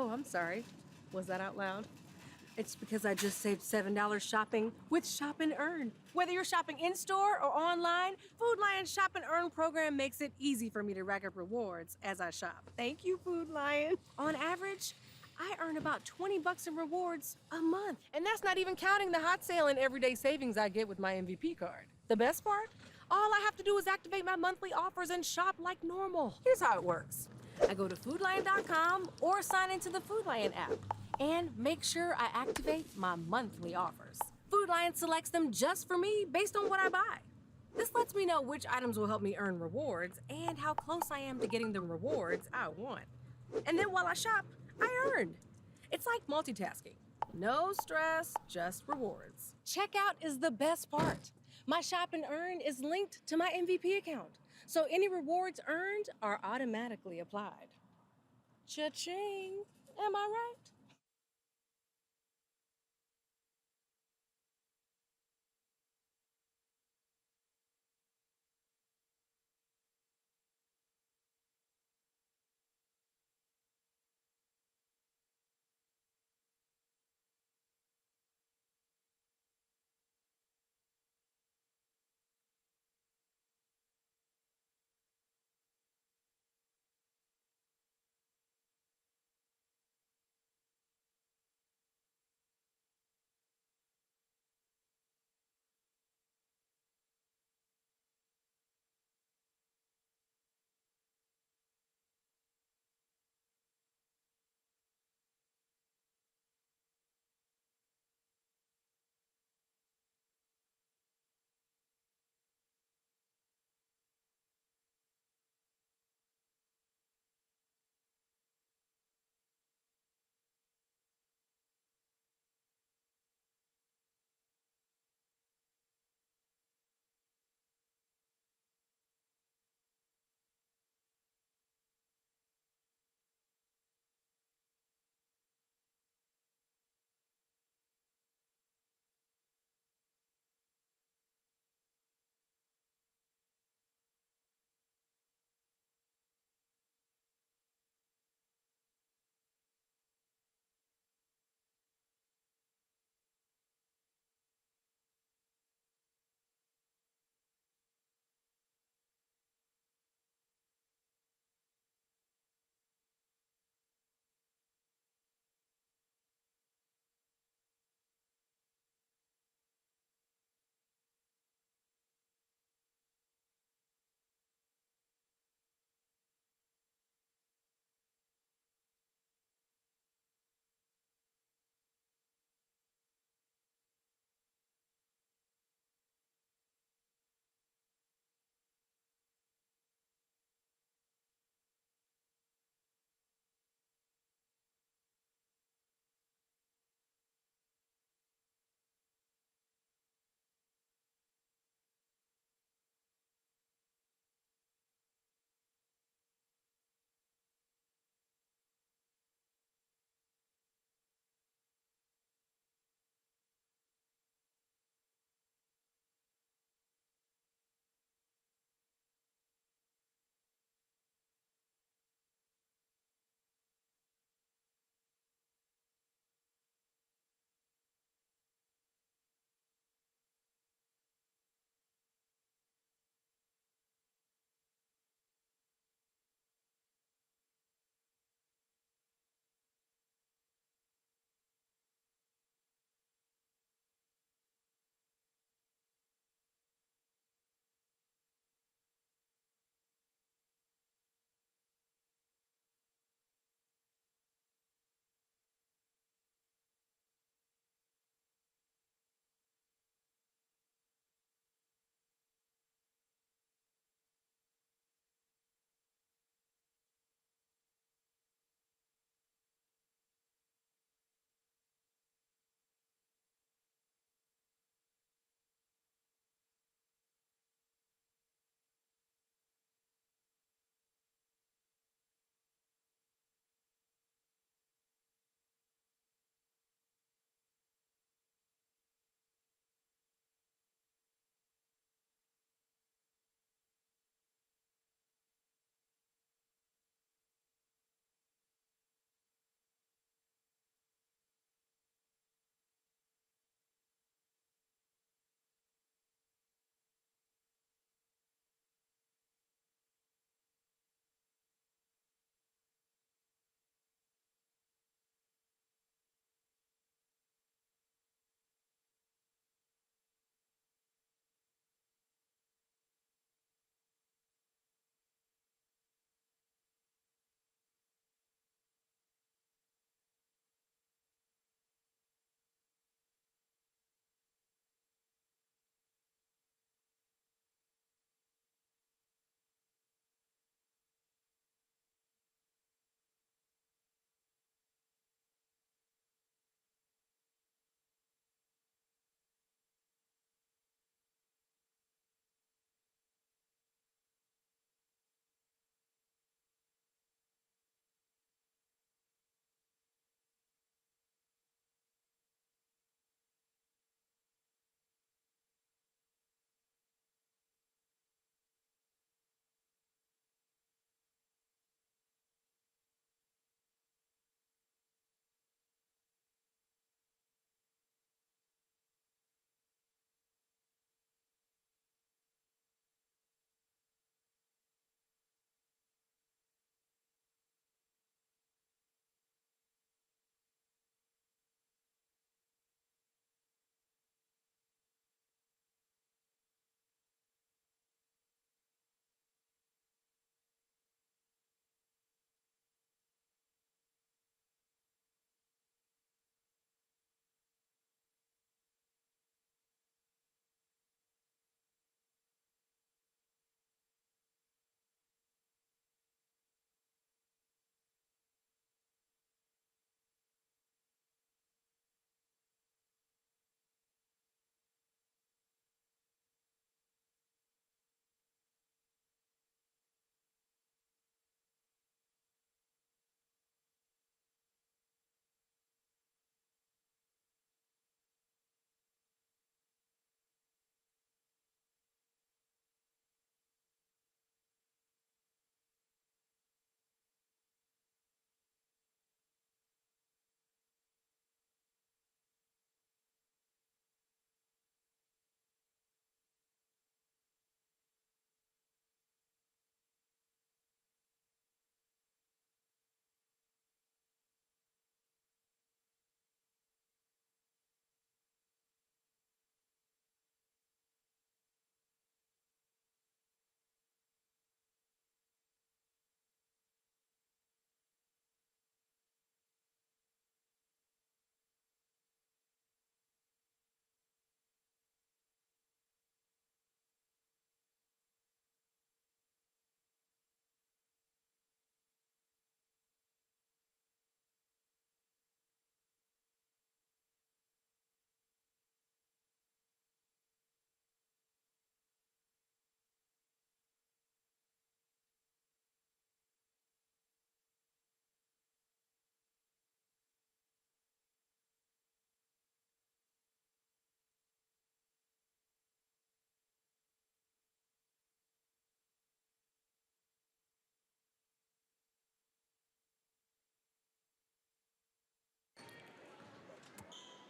Oh, I'm sorry. Was that out loud? It's because I just saved $7 shopping with Shop and Earn. Whether you're shopping in-store or online, Food Lion's Shop and Earn program makes it easy for me to rack up rewards as I shop. Thank you, Food Lion. On average, I earn about $20 in rewards a month. And that's not even counting the hot sale and everyday savings I get with my MVP card. The best part? All I have to do is activate my monthly offers and shop like normal. Here's how it works. I go to foodlion.com or sign into the Food Lion app and make sure I activate my monthly offers. Food Lion selects them just for me based on what I buy. This lets me know which items will help me earn rewards and how close I am to getting the rewards I want. And then while I shop, I earn. It's like multitasking. No stress, just rewards. Checkout is the best part. My Shop and Earn is linked to my MVP account, so any rewards earned are automatically applied. Cha-ching! Am I right?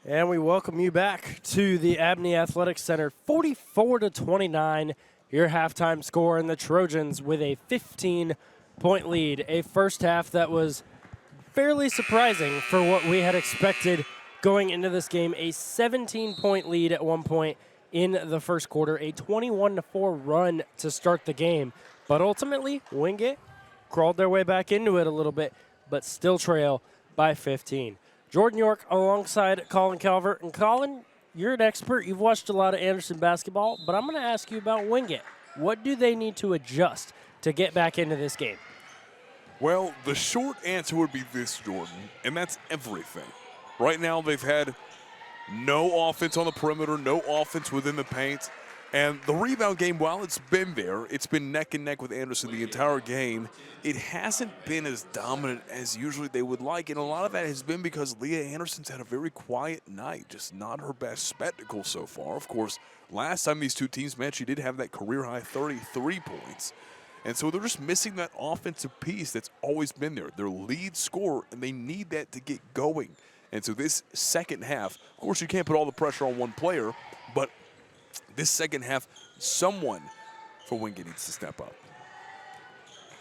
And we welcome you back to the Abney Athletic Center. 44-29, your halftime score, and the Trojans with a 15-point lead. A first half that was fairly surprising for what we had expected going into this game. A 17-point lead at one point in the first quarter, a 21-4 run to start the game. But ultimately, Wingate crawled their way back into it a little bit, but still trail by 15. Jordan York alongside Colin Calvert. And Colin, you're an expert. You've watched a lot of Anderson basketball, but I'm going to ask you about Wingate. What do they need to adjust to get back into this game? Well, the short answer would be this, Jordan, and that's everything. Right now, they've had no offense on the perimeter, no offense within the paint. And the rebound game, while it's been there, it's been neck and neck with Anderson the entire game. It hasn't been as dominant as usually they would like, and a lot of that has been because Leah Anderson's had a very quiet night, just not her best spectacle so far. Of course, last time these two teams met, she did have that career-high 33 points. And so they're just missing that offensive piece that's always been there, their lead scorer, and they need that to get going. And so this second half, of course, you can't put all the pressure on one player, but this second half, someone for Wingate needs to step up.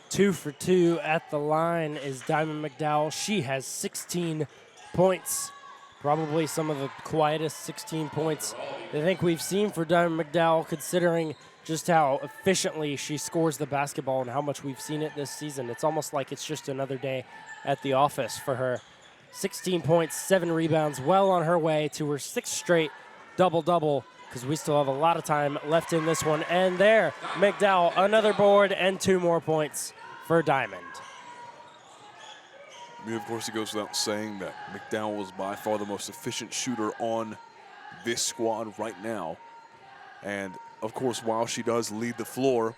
2 for 2 at the line is Diamond McDowell. She has 16 points, probably some of the quietest 16 points I think we've seen for Diamond McDowell, considering just how efficiently she scores the basketball and how much we've seen it this season. It's almost like it's just another day at the office for her. 16 points, 7 rebounds, well on her way to her 6th straight double-double, because we still have a lot of time left in this one. And there, McDowell, another board and 2 more points for Diamond. I mean, of course, it goes without saying that McDowell is by far the most efficient shooter on this squad right now. And, of course, while she does lead the floor,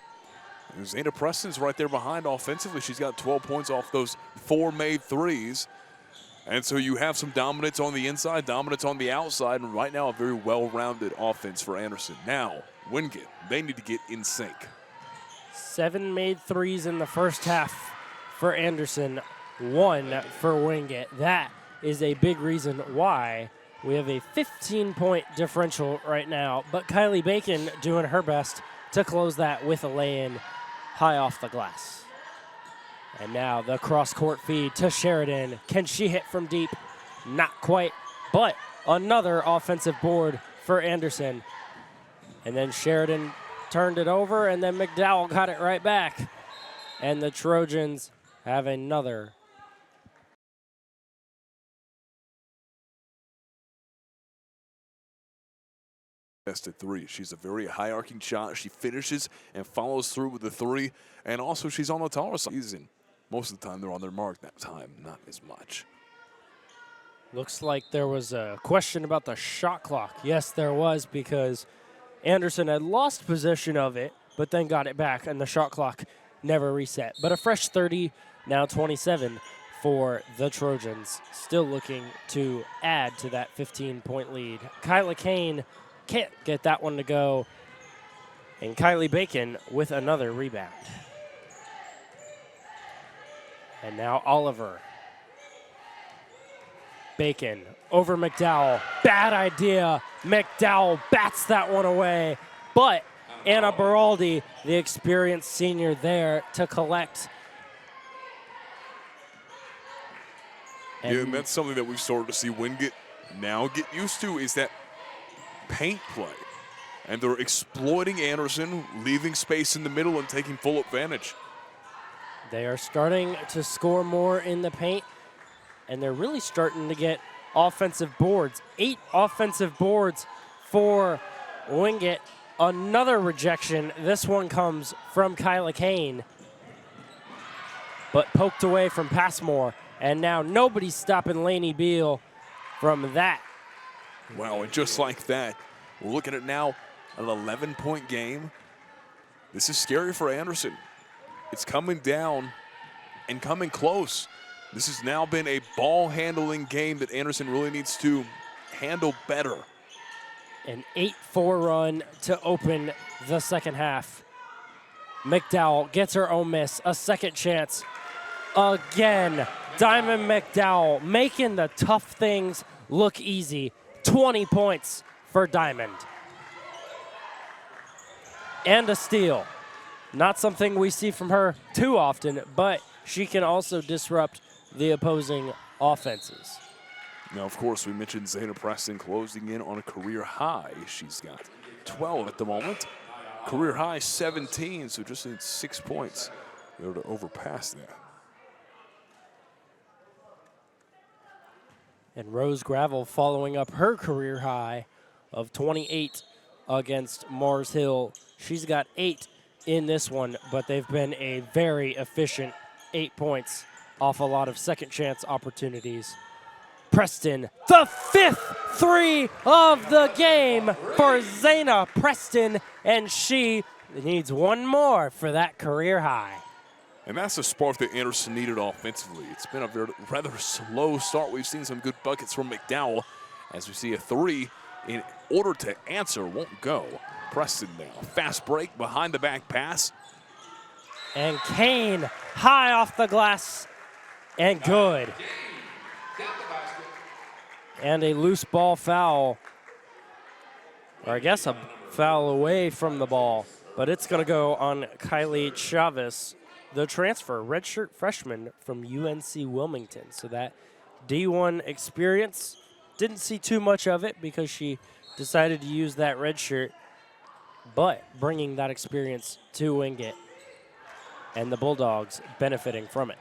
Zayna Preston's right there behind offensively. She's got 12 points off those 4 made threes. And so you have some dominance on the inside, dominance on the outside, and right now a very well-rounded offense for Anderson. Now, Wingate, they need to get in sync. 7 made threes in the first half for Anderson, 1 for Wingate. That is a big reason why we have a 15-point differential right now. But Kylie Bacon doing her best to close that with a lay-in high off the glass. And now the cross-court feed to Sheridan. Can she hit from deep? Not quite, but another offensive board for Anderson. And then Sheridan turned it over, and then McDowell got it right back. And the Trojans have another Tested 3. She's a very high arcing shot. She finishes and follows through with the 3. And also she's on the taller side. Most of the time they're on their mark. That time, not as much. Looks like there was a question about the shot clock. Yes, there was, because Anderson had lost possession of it, but then got it back, and the shot clock never reset. But a fresh 30, now 27 for the Trojans. Still looking to add to that 15-point lead. Kyla Kane can't get that one to go. And Kylie Bacon with another rebound. And now Oliver. Bacon over McDowell. Bad idea. McDowell bats that one away. But Anna Baraldi, the experienced senior, there to collect. And that's something that we've started to see Wingate now get used to, is that paint play. And they're exploiting Anderson, leaving space in the middle and taking full advantage. They are starting to score more in the paint, and they're really starting to get offensive boards. 8 offensive boards for Wingate. Another rejection. This one comes from Kyla Kane, but poked away from Passmore. And now nobody's stopping Lainey Beal from that. Wow, and just like that, we're looking at now an 11-point game. This is scary for Anderson. It's coming down and coming close. This has now been a ball-handling game that Anderson really needs to handle better. An 8-4 run to open the second half. McDowell gets her own miss, a second chance. Again, Diamond McDowell making the tough things look easy. 20 points for Diamond. And a steal. Not something we see from her too often, but she can also disrupt the opposing offenses. Now, of course, we mentioned Zayna Preston closing in on a career high. She's got 12 at the moment. Career high 17, so just needs 6 points in order to overpass that. And Rose Gravel following up her career high of 28 against Mars Hill. She's got 8 in this one, but they've been a very efficient 8 points off a lot of second chance opportunities. Preston, the 5th 3 of the game for Zayna Preston, and she needs one more for that career high. And that's the spark that Anderson needed offensively. It's been a rather slow start. We've seen some good buckets from McDowell as we see a 3 in order to answer won't go. Preston now, fast break, behind the back pass. And Kane high off the glass and good. And a loose ball foul, or I guess a foul away from the ball, but it's going to go on Kylie Chavez, the transfer, redshirt freshman from UNC Wilmington. So that D1 experience, didn't see too much of it because she decided to use that red shirt, but bringing that experience to Wingate and the Bulldogs benefiting from it.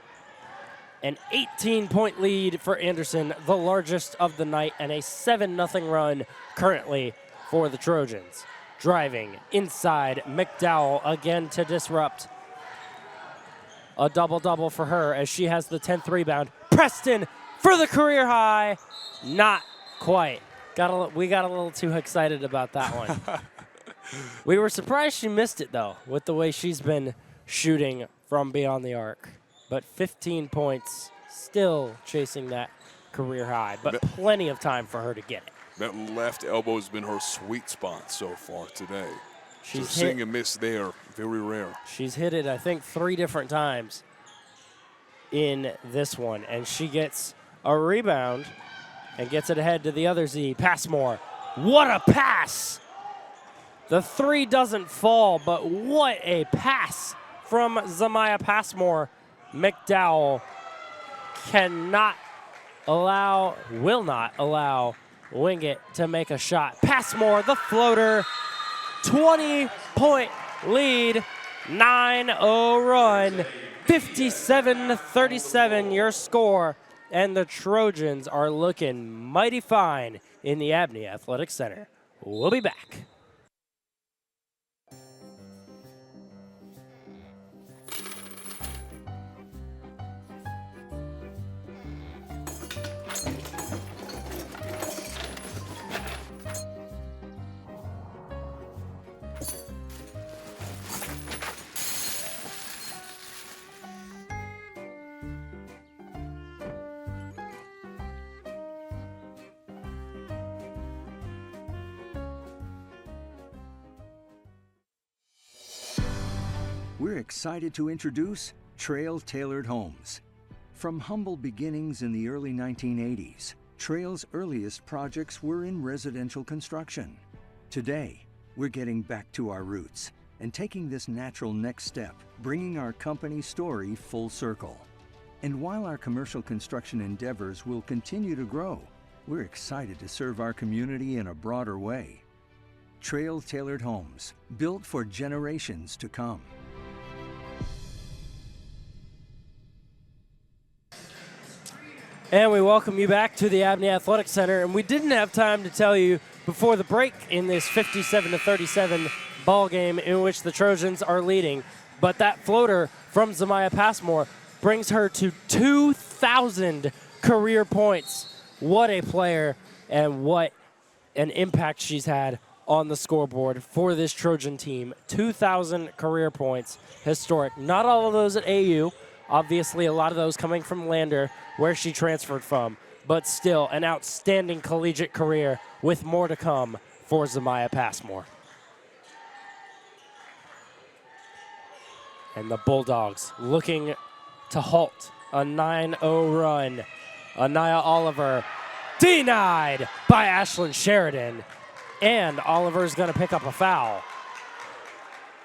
An 18-point lead for Anderson, the largest of the night, and a 7-0 run currently for the Trojans. Driving inside, McDowell again to disrupt. A double-double for her as she has the 10th rebound. Preston for the career high. Not quite. We got a little too excited about that one. We were surprised she missed it, though, with the way she's been shooting from beyond the arc. But 15 points, still chasing that career high, but plenty of time for her to get it. That left elbow has been her sweet spot so far today. She's so seeing a miss there, very rare. She's hit it, I think, 3 different times in this one, and she gets a rebound and gets it ahead to the other Z, Passmore. What a pass! The 3 doesn't fall, but what a pass from Zamaya Passmore. McDowell will not allow Wingate to make a shot. Passmore, the floater, 20-point lead, 9-0 run, 57-37 your score, and the Trojans are looking mighty fine in the Abney Athletic Center. We'll be back. We're excited to introduce Trail Tailored Homes. From humble beginnings in the early 1980s, Trail's earliest projects were in residential construction. Today, we're getting back to our roots and taking this natural next step, bringing our company story full circle. And while our commercial construction endeavors will continue to grow, we're excited to serve our community in a broader way. Trail Tailored Homes, built for generations to come. And we welcome you back to the Abney Athletic Center. And we didn't have time to tell you before the break in this 57-37 ball game in which the Trojans are leading. But that floater from Zamaya Passmore brings her to 2,000 career points. What a player and what an impact she's had on the scoreboard for this Trojan team. 2,000 career points, historic. Not all of those at AU. Obviously, a lot of those coming from Lander, where she transferred from, but still an outstanding collegiate career with more to come for Zamaya Passmore. And the Bulldogs looking to halt a 9-0 run. Anaya Oliver Denied by Ashlyn Sheridan. And Oliver's going to pick up a foul.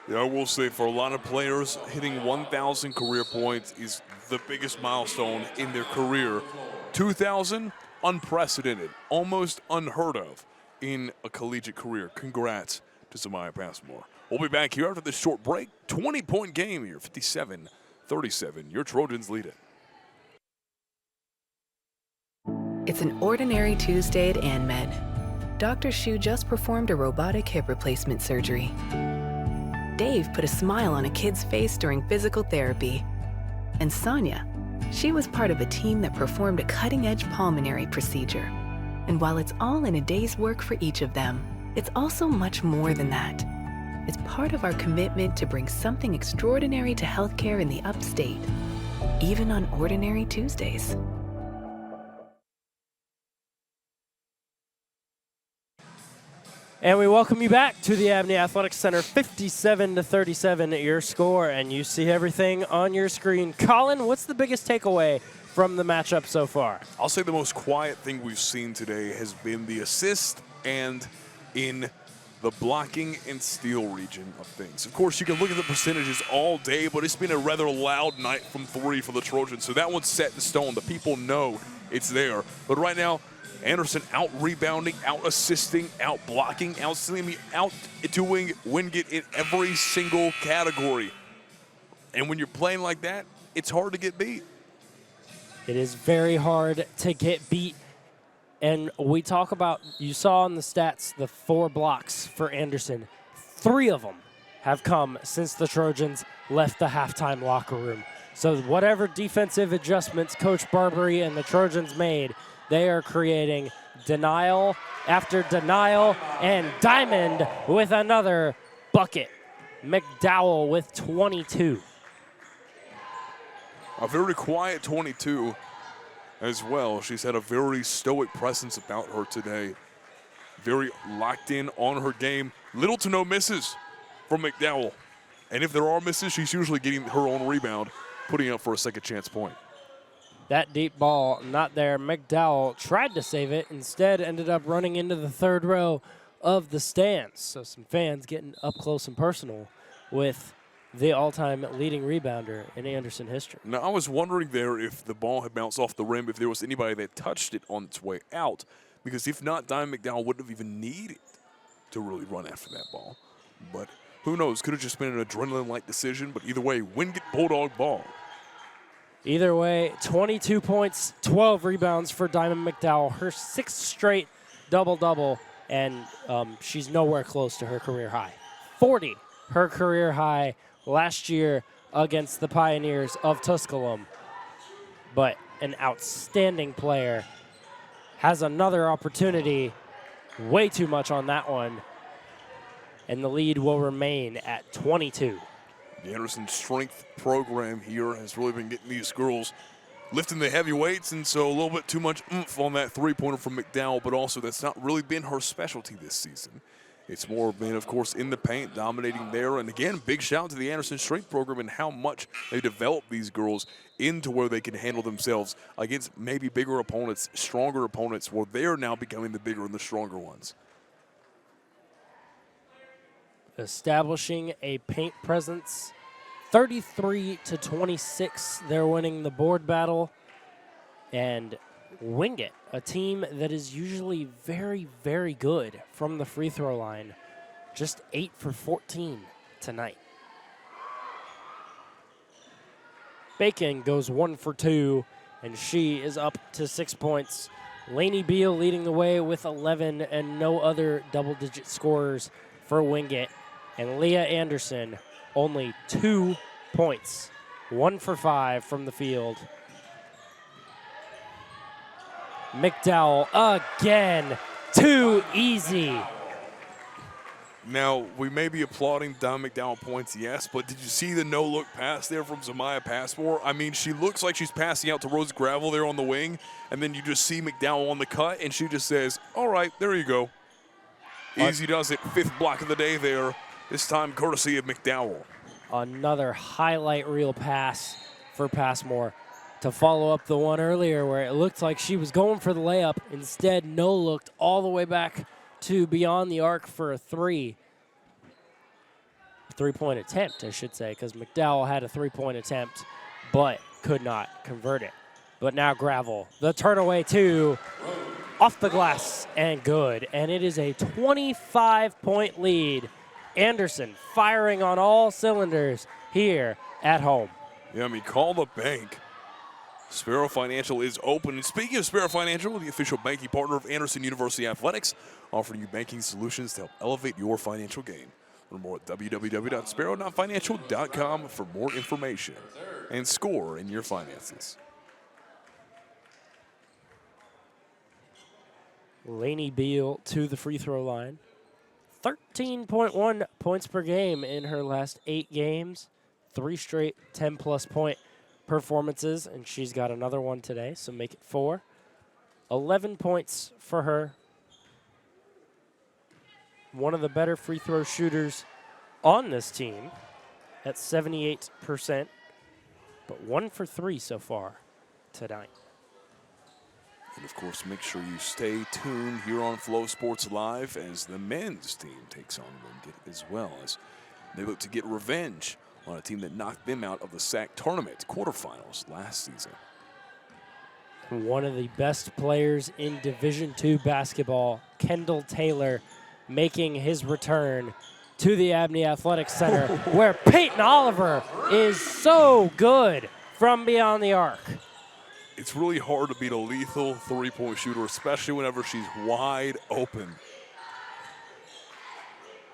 Yeah, I will say for a lot of players, hitting 1,000 career points is the biggest milestone in their career. 2,000, unprecedented, almost unheard of in a collegiate career. Congrats to Samaya Passmore. We'll be back here after this short break. 20-point game here, 57-37. Your Trojans lead it. It's an ordinary Tuesday at AnMed. Dr. Shu just performed a robotic hip replacement surgery. Dave put a smile on a kid's face during physical therapy. And Sonia, she was part of a team that performed a cutting-edge pulmonary procedure. And while it's all in a day's work for each of them, it's also much more than that. It's part of our commitment to bring something extraordinary to healthcare in the upstate, even on ordinary Tuesdays. And we welcome you back to the Abney Athletics Center, 57-37 your score, and you see everything on your screen. Colin, what's the biggest takeaway from the matchup so far? I'll say the most quiet thing we've seen today has been the assist and in the blocking and steal region of things. Of course, you can look at the percentages all day, but it's been a rather loud night from three for the Trojans, so that one's set in stone. The people know it's there. But right now, Anderson out rebounding, out assisting, out blocking, out doing Wingate in every single category. And when you're playing like that, it's hard to get beat. It is very hard to get beat. And we talk about, you saw in the stats, the 4 blocks for Anderson. 3 of them have come since the Trojans left the halftime locker room. So whatever defensive adjustments Coach Barbary and the Trojans made, they are creating denial after denial, and Diamond with another bucket. McDowell with 22. A very quiet 22 as well. She's had a very stoic presence about her today. Very locked in on her game. Little to no misses from McDowell. And if there are misses, she's usually getting her own rebound, putting up for a second chance point. That deep ball not there. McDowell tried to save it. Instead, ended up running into the third row of the stands. So some fans getting up close and personal with the all-time leading rebounder in Anderson history. Now, I was wondering there if the ball had bounced off the rim, if there was anybody that touched it on its way out. Because if not, Diamond McDowell wouldn't have even needed to really run after that ball. But who knows? Could have just been an adrenaline-like decision. But either way, Wingate Bulldog ball. Either way, 22 points, 12 rebounds for Diamond McDowell. Her 6th straight double-double, and she's nowhere close to her career high. 40, her career high last year against the Pioneers of Tusculum. But an outstanding player. Has another opportunity. Way too much on that one. And the lead will remain at 22. The Anderson strength program here has really been getting these girls lifting the heavy weights, and so a little bit too much oomph on that three-pointer from McDowell, but also that's not really been her specialty this season. It's more been, of course, in the paint, dominating there. And again, big shout out to the Anderson strength program and how much they develop these girls into where they can handle themselves against maybe bigger opponents, stronger opponents, where they're now becoming the bigger and the stronger ones. Establishing a paint presence, 33-26. They're winning the board battle. And Wingate, a team that is usually very, very good from the free throw line, just 8 for 14 tonight. Bacon goes 1 for 2, and she is up to 6 points. Lainey Beal leading the way with 11, and no other double-digit scorers for Wingate. And Leah Anderson, only 2 points. 1 for 5 from the field. McDowell again. Too easy. Now, we may be applauding Don McDowell points, yes, but did you see the no-look pass there from Samaya Passmore? I mean, she looks like she's passing out to Rose Gravel there on the wing, and then you just see McDowell on the cut, and she just says, all right, there you go. Easy does it. 5th block of the day there. This time courtesy of McDowell. Another highlight reel pass for Passmore to follow up the one earlier where it looked like she was going for the layup. Instead, no looked all the way back to beyond the arc for a three-point attempt, I should say, because McDowell had a three-point attempt but could not convert it. But now Gravel, the turn away two, off the glass and good. And it is a 25-point lead. Anderson firing on all cylinders here at home. Yeah, I mean, call the bank. Sparrow Financial is open. And speaking of Sparrow Financial, the official banking partner of Anderson University Athletics, offering you banking solutions to help elevate your financial gain. Learn more at www.sparrow.financial.com for more information and score in your finances. Lainey Beal to the free throw line. 13.1 points per game in her last 8 games. 3 straight 10-plus point performances, and she's got another one today, so make it 4. 11 points for her. One of the better free throw shooters on this team at 78%, but 1 for 3 so far tonight. And, of course, make sure you stay tuned here on Flow Sports Live as the men's team takes on Wingate as well as they look to get revenge on a team that knocked them out of the SAC tournament quarterfinals last season. One of the best players in Division II basketball, Kendall Taylor, making his return to the Abney Athletics Center, where Peyton Oliver is so good from beyond the arc. It's really hard to beat a lethal three-point shooter, especially whenever she's wide open.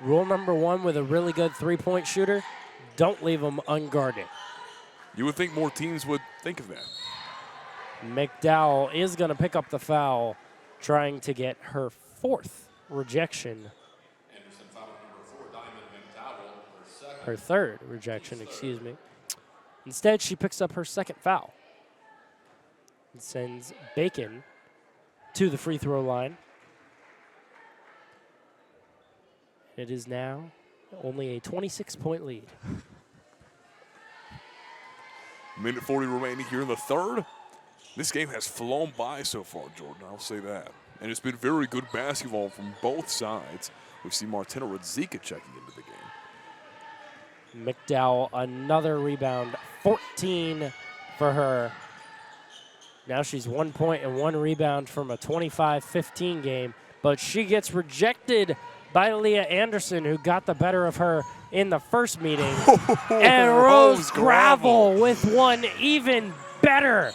Rule number 1 with a really good three-point shooter, don't leave them unguarded. You would think more teams would think of that. McDowell is going to pick up the foul, trying to get her 4th rejection. Her 3rd rejection, excuse me. Instead, she picks up her 2nd foul and sends Bacon to the free throw line. It is now only a 26-point lead. Minute 40 remaining here in the third. This game has flown by so far, Jordan, I'll say that. And it's been very good basketball from both sides. We see Martina Radzika checking into the game. McDowell, another rebound, 14 for her. Now she's 1 point and 1 rebound from a 25-15 game, but she gets rejected by Leah Anderson, who got the better of her in the first meeting. And Rose Gravel with one even better.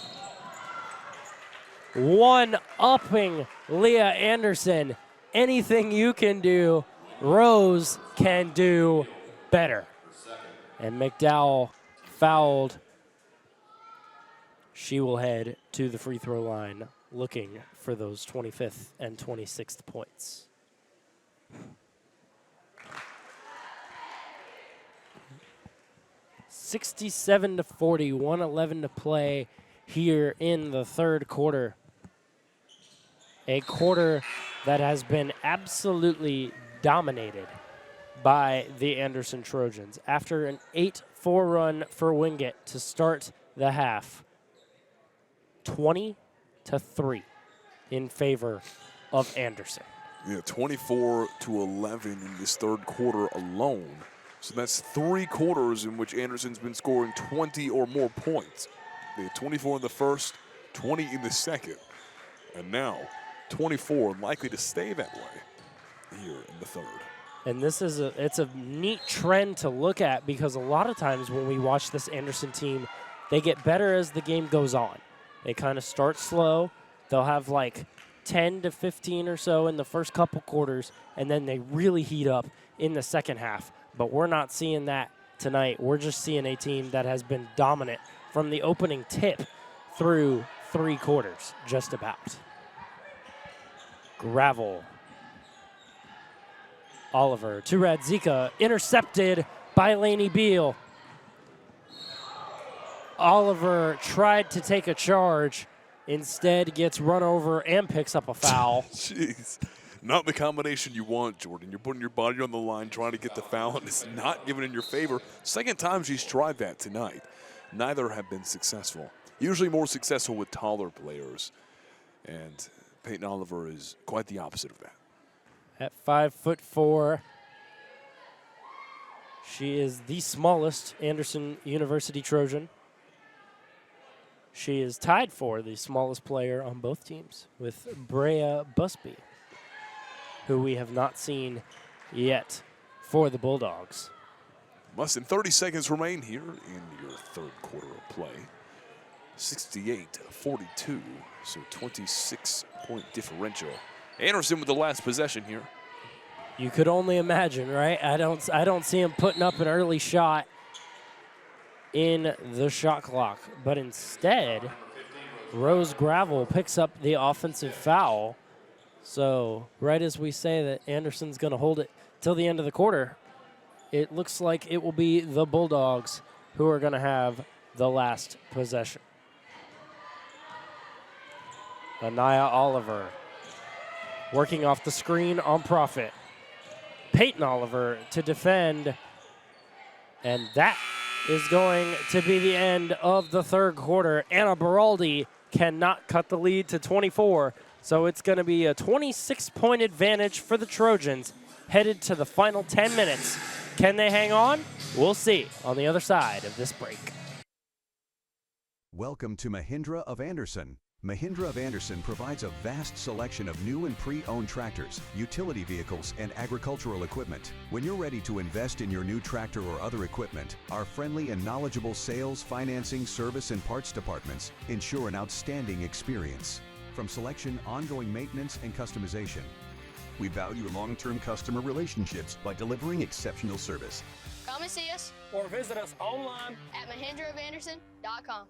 One-upping Leah Anderson. Anything you can do, Rose can do better. And McDowell fouled. She will head to the free throw line looking for those 25th and 26th points. (67-40), 1:11 to play here in the third quarter. A quarter that has been absolutely dominated by the Anderson Trojans. After an 8-4 run for Wingate to start the half, 20-3 in favor of Anderson. Yeah, 24-11 in this third quarter alone. So that's 3 quarters in which Anderson's been scoring 20 or more points. They had 24 in the first, 20 in the second, and now 24, likely to stay that way here in the third. And this is it's a neat trend to look at, because a lot of times when we watch this Anderson team, they get better as the game goes on. They kind of start slow. They'll have like 10 to 15 or so in the first couple quarters, and then they really heat up in the second half. But we're not seeing that tonight. We're just seeing a team that has been dominant from the opening tip through 3 quarters, just about. Gravel. Oliver to Radzika, intercepted by Lainey Beal. Oliver tried to take a charge, instead gets run over and picks up a foul. Jeez. Not the combination you want, Jordan. You're putting your body on the line trying to get the foul, and it's not given in your favor. Second time she's tried that tonight. Neither have been successful. usually more successful with taller players. And Peyton Oliver is quite the opposite of that. At 5'4", she is the smallest Anderson University Trojan. She is tied for the smallest player on both teams with Brea Busby, who we have not seen yet for the Bulldogs. Less than 30 seconds remain here in your third quarter of play. 68-42, so 26-point differential. Anderson with the last possession here. You could only imagine, right? I don't see him putting up an early shot in the shot clock, but instead, Rose Gravel picks up the offensive foul. So right as we say that Anderson's going to hold it till the end of the quarter, it looks like it will be the Bulldogs who are going to have the last possession. Anaya Oliver working off the screen on Profit. Peyton Oliver to defend. And that is going to be the end of the third quarter. Anna Baraldi cannot cut the lead to 24. So it's going to be a 26-point advantage for the Trojans headed to the final 10 minutes. Can they hang on? We'll see on the other side of this break. Welcome to Mahindra of Anderson. Mahindra of Anderson provides a vast selection of new and pre-owned tractors, utility vehicles, and agricultural equipment. When you're ready to invest in your new tractor or other equipment, our friendly and knowledgeable sales, financing, service, and parts departments ensure an outstanding experience. From selection, ongoing maintenance, and customization, we value long-term customer relationships by delivering exceptional service. Come and see us or visit us online at mahindraofanderson.com.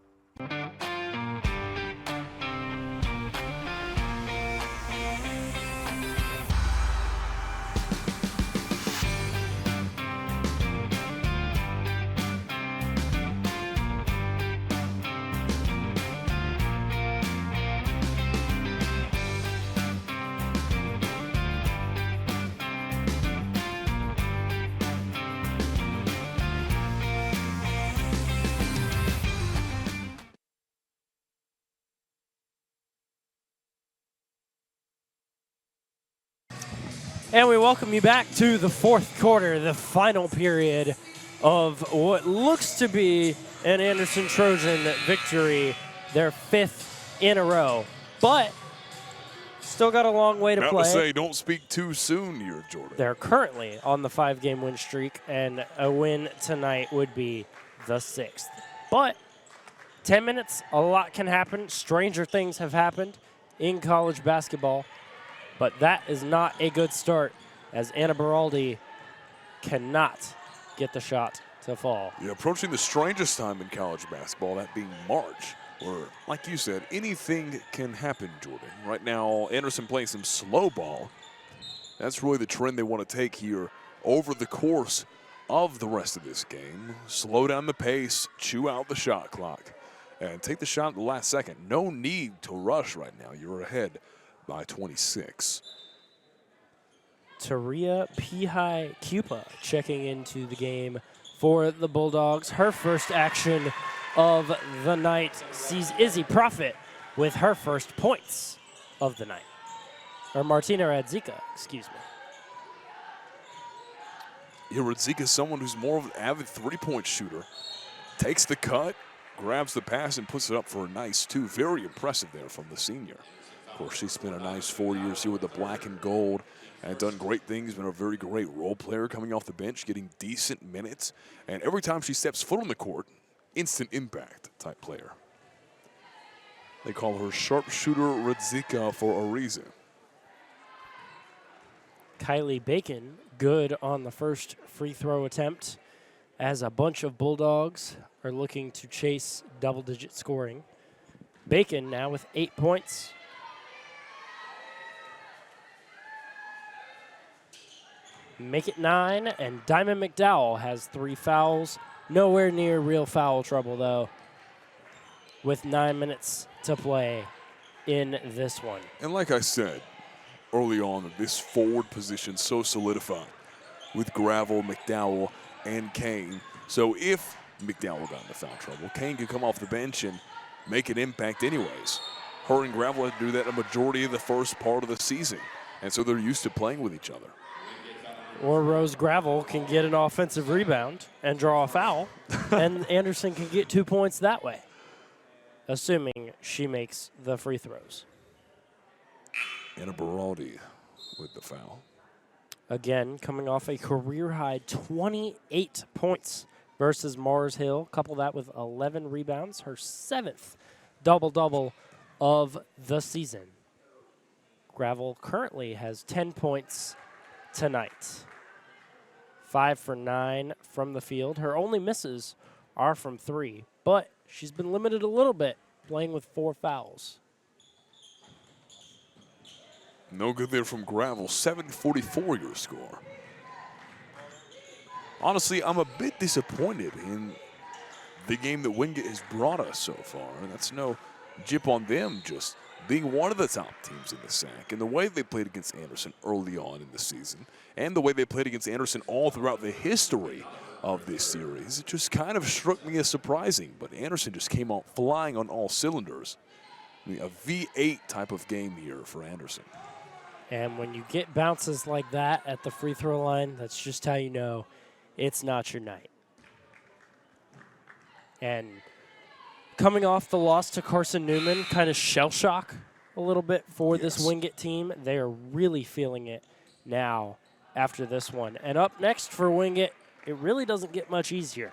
And we welcome you back to the fourth quarter, the final period of what looks to be an Anderson Trojan victory, their fifth in a row. But still got a long way to play. Not to say, don't speak too soon here, Jordan. They're currently on the 5-game win streak, and a win tonight would be the 6th. But 10 minutes, a lot can happen. Stranger things have happened in college basketball. But that is not a good start, as Anna Baraldi cannot get the shot to fall. Yeah, approaching the strangest time in college basketball, that being March, where, like you said, anything can happen, Jordan. Right now, Anderson playing some slow ball. That's really the trend they want to take here over the course of the rest of this game. Slow down the pace, chew out the shot clock, and take the shot at the last second. No need to rush right now. You're ahead by 26. Taria Pihai Cupa checking into the game for the Bulldogs. Her first action of the night sees Izzy Profit with her first points of the night. Or Martina Radzika, excuse me. Yeah, Radzika is someone who's more of an avid three-point shooter. Takes the cut, grabs the pass, and puts it up for a nice two. Very impressive there from the senior. Of course, she's spent a nice 4 years here with the black and gold and done great things, been a very great role player coming off the bench, getting decent minutes. And every time she steps foot on the court, instant impact type player. They call her sharpshooter Radzika for a reason. Kylie Bacon, good on the first free throw attempt, as a bunch of Bulldogs are looking to chase double-digit scoring. Bacon now with 8 points. Make it 9, and Diamond McDowell has 3 fouls. Nowhere near real foul trouble, though, with 9 minutes to play in this one. And like I said early on, this forward position so solidified with Gravel, McDowell, and Kane. So if McDowell got into foul trouble, Kane could come off the bench and make an impact anyways. Her and Gravel had to do that a majority of the first part of the season, and so they're used to playing with each other. Or Rose Gravel can get an offensive rebound and draw a foul, and Anderson can get 2 points that way, assuming she makes the free throws. Anna Beraldi with the foul. Again, coming off a career-high 28 points versus Mars Hill. Couple that with 11 rebounds, her 7th double-double of the season. Gravel currently has 10 points tonight. 5 for 9 from the field. Her only misses are from 3, but she's been limited a little bit, playing with 4 fouls. No good there from Gravel. 7:44 your score. Honestly, I'm a bit disappointed in the game that Wingate has brought us so far. And that's no jip on them just being one of the top teams in the SAC. And the way they played against Anderson early on in the season and the way they played against Anderson all throughout the history of this series, it just kind of struck me as surprising. But Anderson just came out flying on all cylinders. I mean, a V8 type of game here for Anderson. And when you get bounces like that at the free throw line, that's just how you know it's not your night. And coming off the loss to Carson Newman, kind of shell shock a little bit for this Wingate team. They are really feeling it now after this one. And up next for Wingate, it really doesn't get much easier.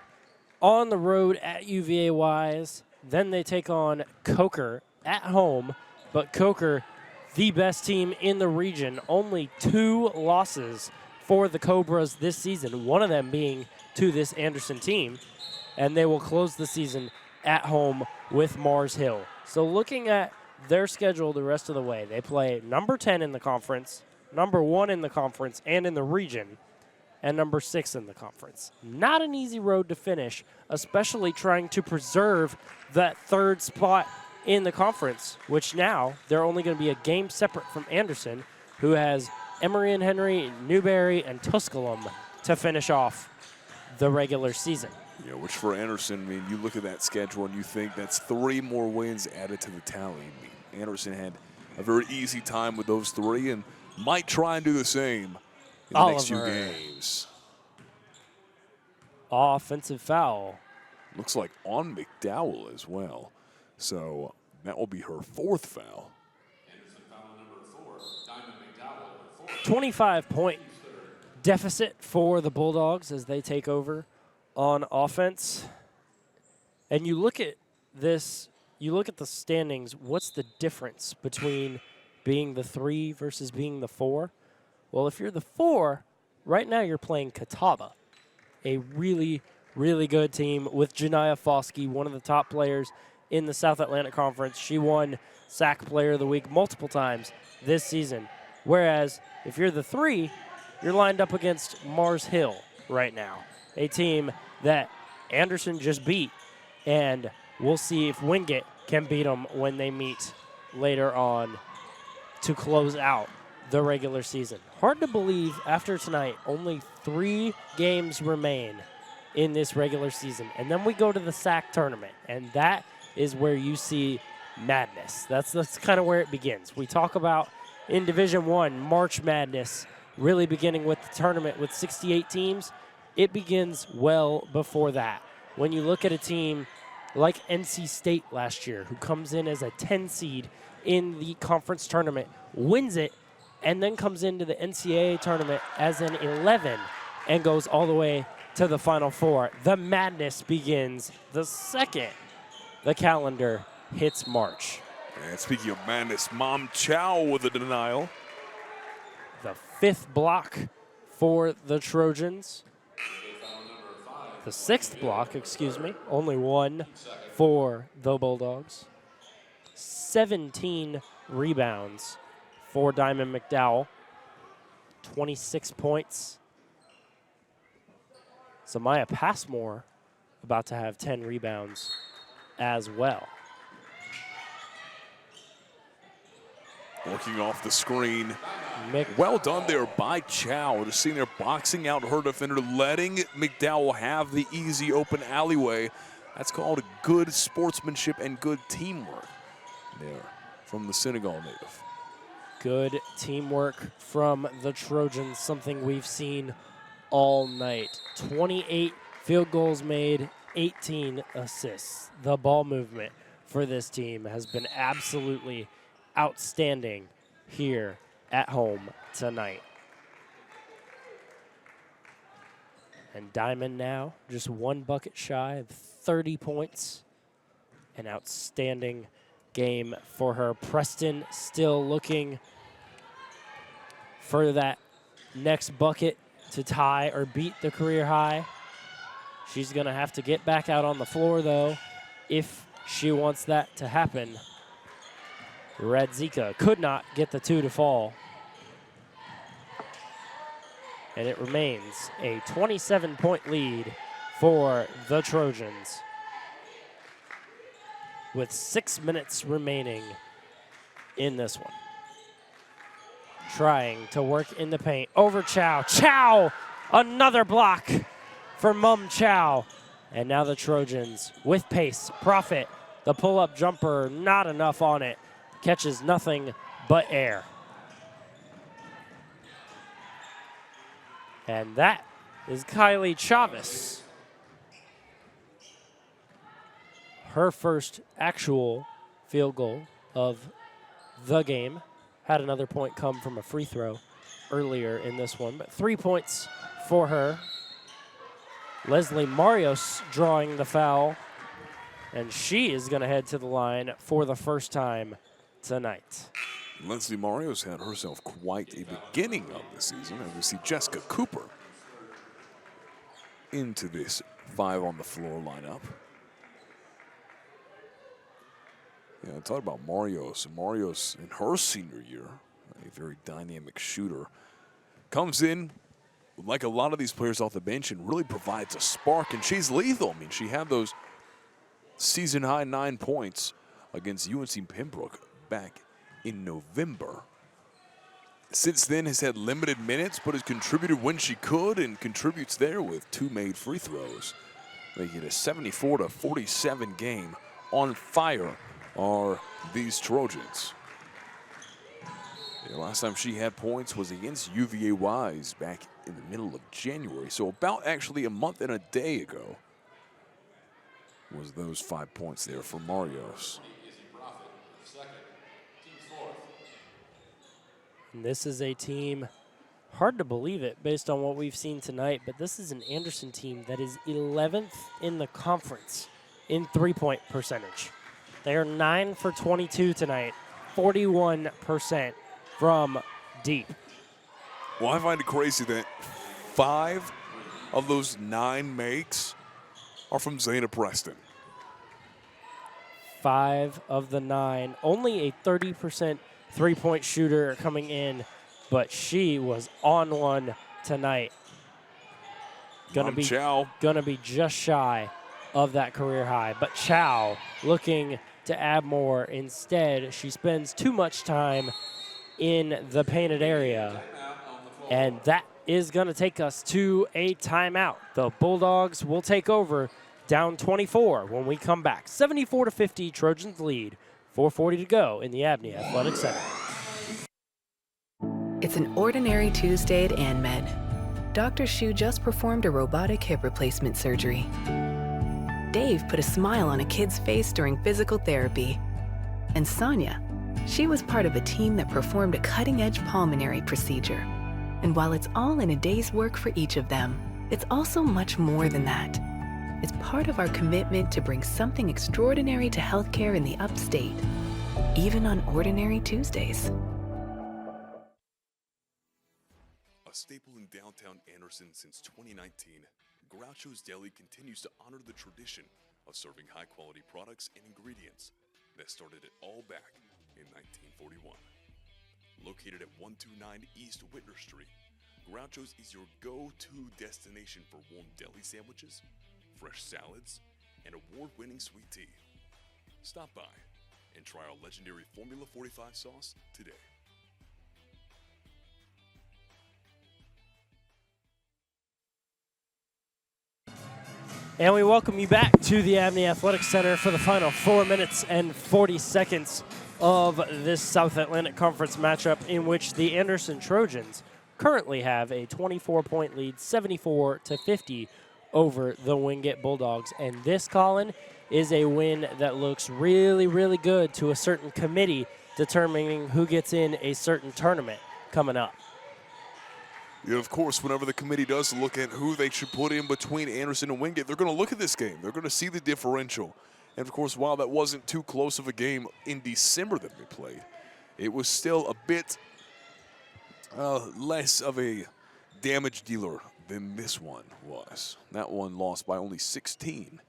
On the road at UVA-Wise, then they take on Coker at home, but Coker, the best team in the region, only 2 losses for the Cobras this season, one of them being to this Anderson team, and they will close the season at home with Mars Hill. So looking at their schedule the rest of the way, they play number 10 in the conference, number 1 in the conference and in the region, and number 6 in the conference. Not an easy road to finish, especially trying to preserve that 3rd spot in the conference, which now they're only going to be a game separate from Anderson, who has Emory and Henry, Newberry, and Tusculum to finish off the regular season. Yeah, which for Anderson, I mean, you look at that schedule and you think that's 3 more wins added to the tally. I mean, Anderson had a very easy time with those 3 and might try and do the same in the next few games. Offensive foul. Looks like on McDowell as well. So that will be her 4th foul. 25-point deficit for the Bulldogs as they take over on offense. And you look at this, you look at the standings, what's the difference between being the 3 versus being the 4? Well, if you're the 4, right now you're playing Catawba, a really, really good team with Janiyah Foskey, one of the top players in the South Atlantic Conference. She won SAC Player of the Week multiple times this season. Whereas if you're the 3, you're lined up against Mars Hill right now, a team that Anderson just beat, and we'll see if Wingate can beat them when they meet later on to close out the regular season. Hard to believe after tonight, only 3 games remain in this regular season. And then we go to the SAC tournament, and that is where you see madness. That's kind of where it begins. We talk about in Division I, March Madness, really beginning with the tournament with 68 teams. It begins well before that. When you look at a team like NC State last year, who comes in as a 10 seed in the conference tournament, wins it, and then comes into the NCAA tournament as an 11 and goes all the way to the Final Four. The madness begins the second the calendar hits March. And speaking of madness, Mom Chow with a denial. The 5th block for the Trojans. The 6th block, excuse me. Only 1 for the Bulldogs. 17 rebounds for Diamond McDowell. 26 points. Samaya Passmore about to have 10 rebounds as well. Working off the screen. Well done there by Chow. Just seeing there boxing out her defender, letting McDowell have the easy open alleyway. That's called good sportsmanship and good teamwork there from the Senegal native. Good teamwork from the Trojans, something we've seen all night. 28 field goals made, 18 assists. The ball movement for this team has been absolutely outstanding here at home tonight. And Diamond now just one bucket shy of 30 points. An outstanding game for her. Preston still looking for that next bucket to tie or beat the career high. She's going to have to get back out on the floor, though, if she wants that to happen. Radzika could not get the two to fall. And it remains a 27-point lead for the Trojans with 6 minutes remaining in this one. Trying to work in the paint over Chow. Chow, another block for Mum Chow. And now the Trojans with pace. Profit, the pull-up jumper, not enough on it. Catches nothing but air. And that is Kylie Chavez. Her first actual field goal of the game. Had another point come from a free throw earlier in this one, but 3 points for her. Leslie Marios drawing the foul, and she is going to head to the line for the first time tonight. Leslie Marios had herself quite a beginning of the season, and we see Jessica Cooper into this 5-on-the-floor lineup. Yeah, talk about Marios. Marios in her senior year, a very dynamic shooter, comes in like a lot of these players off the bench and really provides a spark, and she's lethal. I mean, she had those season-high 9 points against UNC Pembroke back in November. Since then has had limited minutes, but has contributed when she could and contributes there with 2 made free throws. Making it a 74-47 game. On fire are these Trojans. The last time she had points was against UVA Wise back in the middle of January. So about actually a month and a day ago was those 5 points there for Marios. And this is a team, hard to believe it based on what we've seen tonight, but this is an Anderson team that is 11th in the conference in three-point percentage. They are 9 for 22 tonight, 41% from deep. Well, I find it crazy that 5 of those 9 makes are from Zayna Preston. 5 of the 9, only a 30% three-point shooter coming in, but she was on one tonight. Gonna be just shy of that career high, but Chow looking to add more. Instead, she spends too much time in the painted area, and that is going to take us to a timeout. The Bulldogs will take over, down 24 when we come back. 74-50, Trojans lead. 4:40 to go in the Abney Athletic Center. It's an ordinary Tuesday at ANMED. Dr. Shu just performed a robotic hip replacement surgery. Dave put a smile on a kid's face during physical therapy. And Sonia, she was part of a team that performed a cutting-edge pulmonary procedure. And while it's all in a day's work for each of them, it's also much more than that. It's part of our commitment to bring something extraordinary to healthcare in the upstate, even on ordinary Tuesdays. A staple in downtown Anderson since 2019, Groucho's Deli continues to honor the tradition of serving high-quality products and ingredients that started it all back in 1941. Located at 129 East Whitner Street, Groucho's is your go-to destination for warm deli sandwiches, fresh salads, and award-winning sweet tea. Stop by and try our legendary Formula 45 sauce today. And we welcome you back to the Abney Athletic Center for the final 4 minutes and 40 seconds of this South Atlantic Conference matchup, in which the Anderson Trojans currently have a 24-point lead, 74-50 over the Wingate Bulldogs. And this, Colin, is a win that looks really, really good to a certain committee determining who gets in a certain tournament coming up. Yeah, of course, whenever the committee does look at who they should put in between Anderson and Wingate, they're going to look at this game. They're going to see the differential. And, of course, while that wasn't too close of a game in December that they played, it was still a bit less of a damage dealer than this one was. That one lost by only 16.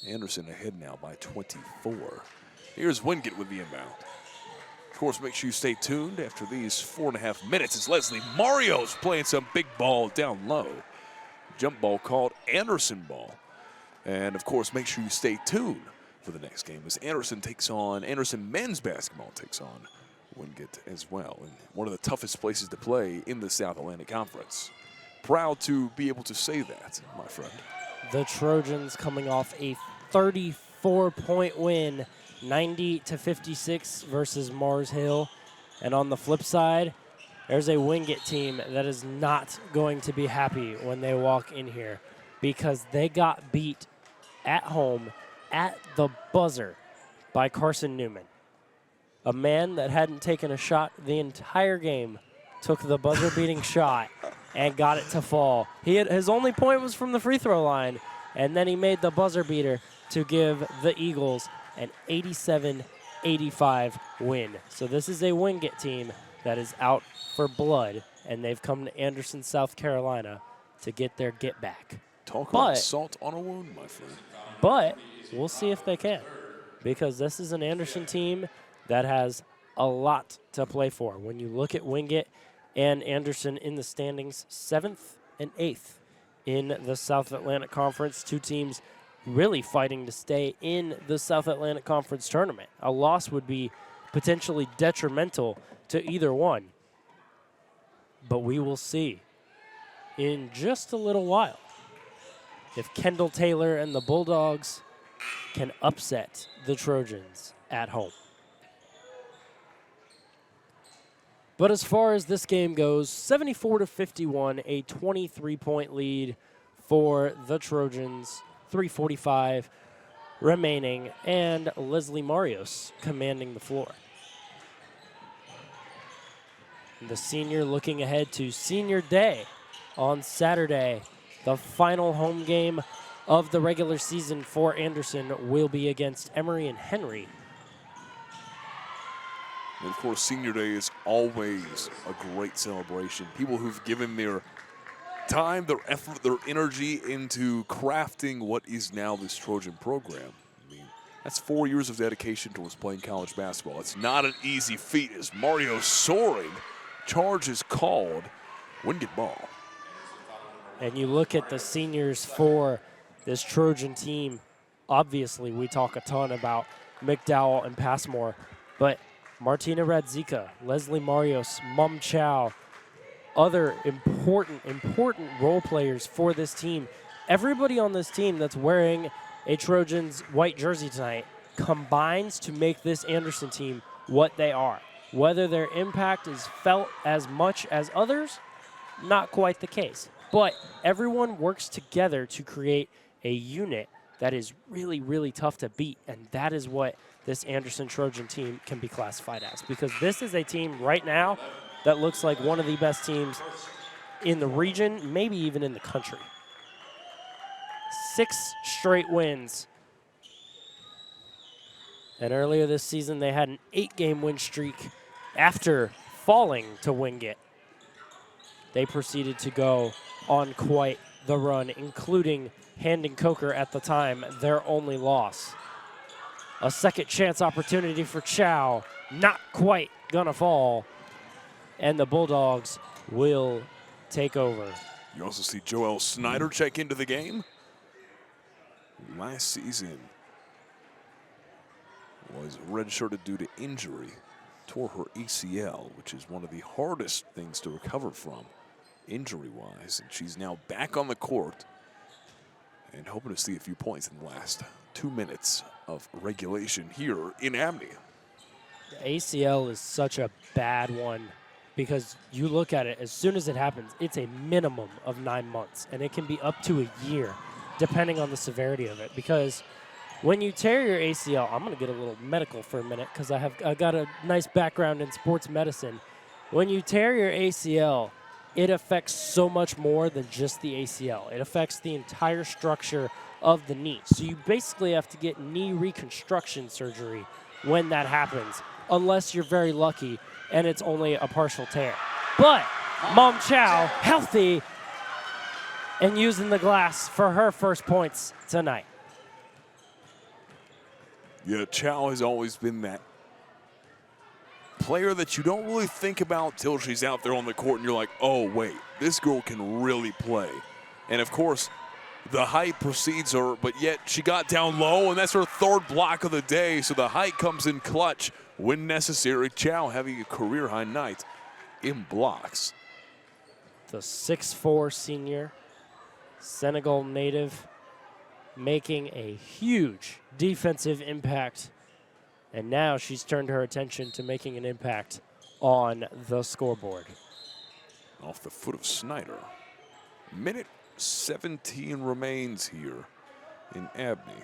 Anderson ahead now by 24. Here's Wingate with the inbound. Of course, make sure you stay tuned after these 4.5 minutes as Leslie Mario's playing some big ball down low. Jump ball called Anderson ball. And, of course, make sure you stay tuned for the next game as Anderson men's basketball takes on Wingate as well. And one of the toughest places to play in the South Atlantic Conference. Proud to be able to say that, my friend. The Trojans coming off a 34-point win, 90-56 versus Mars Hill. And on the flip side, there's a Wingate team that is not going to be happy when they walk in here, because they got beat at home at the buzzer by Carson Newman. A man that hadn't taken a shot the entire game took the buzzer-beating shot and got it to fall. His only point was from the free throw line, and then he made the buzzer beater to give the Eagles an 87-85 win. So this is a Wingate team that is out for blood, and they've come to Anderson, South Carolina to get their get back. Talk about salt on a wound, my friend. But we'll see if they can, because this is an Anderson team that has a lot to play for. When you look at Wingate and Anderson in the standings, 7th and 8th in the South Atlantic Conference, two teams really fighting to stay in the South Atlantic Conference tournament. A loss would be potentially detrimental to either one. But we will see in just a little while if Kendall Taylor and the Bulldogs can upset the Trojans at home. But as far as this game goes, 74-51, a 23-point lead for the Trojans, 3:45 remaining, and Leslie Marios commanding the floor. The senior looking ahead to senior day on Saturday. The final home game of the regular season for Anderson will be against Emory and Henry. And of course, Senior Day is always a great celebration. People who've given their time, their effort, their energy into crafting what is now this Trojan program. I mean, that's 4 years of dedication towards playing college basketball. It's not an easy feat as Mario soaring. Charge is called. Wingate ball. And you look at the seniors for this Trojan team. Obviously, we talk a ton about McDowell and Passmore, but Martina Radzika, Leslie Marios, Mum Chow, other important role players for this team. Everybody on this team that's wearing a Trojans white jersey tonight combines to make this Anderson team what they are. Whether their impact is felt as much as others, not quite the case. But everyone works together to create a unit that is really, really tough to beat, and that is what this Anderson Trojan team can be classified as, because this is a team right now that looks like one of the best teams in the region, maybe even in the country. 6 straight wins. And earlier this season, they had an 8-game win streak after falling to Wingate. They proceeded to go on quite the run, including handing Coker at the time their only loss. A second chance opportunity for Chow, not quite gonna fall, and the Bulldogs will take over. You also see Joelle Snyder check into the game. Last season was redshirted due to injury, tore her ACL, which is one of the hardest things to recover from injury-wise, and she's now back on the court and hoping to see a few points in the last 2 minutes of regulation here in Amity. The ACL is such a bad one because you look at it, as soon as it happens, it's a minimum of 9 months, and it can be up to a year depending on the severity of it. Because when you tear your ACL, I'm going to get a little medical for a minute because I got a nice background in sports medicine. When you tear your ACL, it affects so much more than just the ACL. It affects the entire structure of the knee. So you basically have to get knee reconstruction surgery when that happens, unless you're very lucky and it's only a partial tear. But Mom Chow, healthy and using the glass for her first points tonight. Yeah, Chow has always been that player that you don't really think about till she's out there on the court and you're like, oh, wait, this girl can really play. And, of course, the height precedes her, but yet she got down low, and that's her third block of the day, so the height comes in clutch when necessary. Chow having a career-high night in blocks. The 6'4" senior, Senegal native, making a huge defensive impact. And now she's turned her attention to making an impact on the scoreboard. Off the foot of Snyder. Minute 17 remains here in Abney.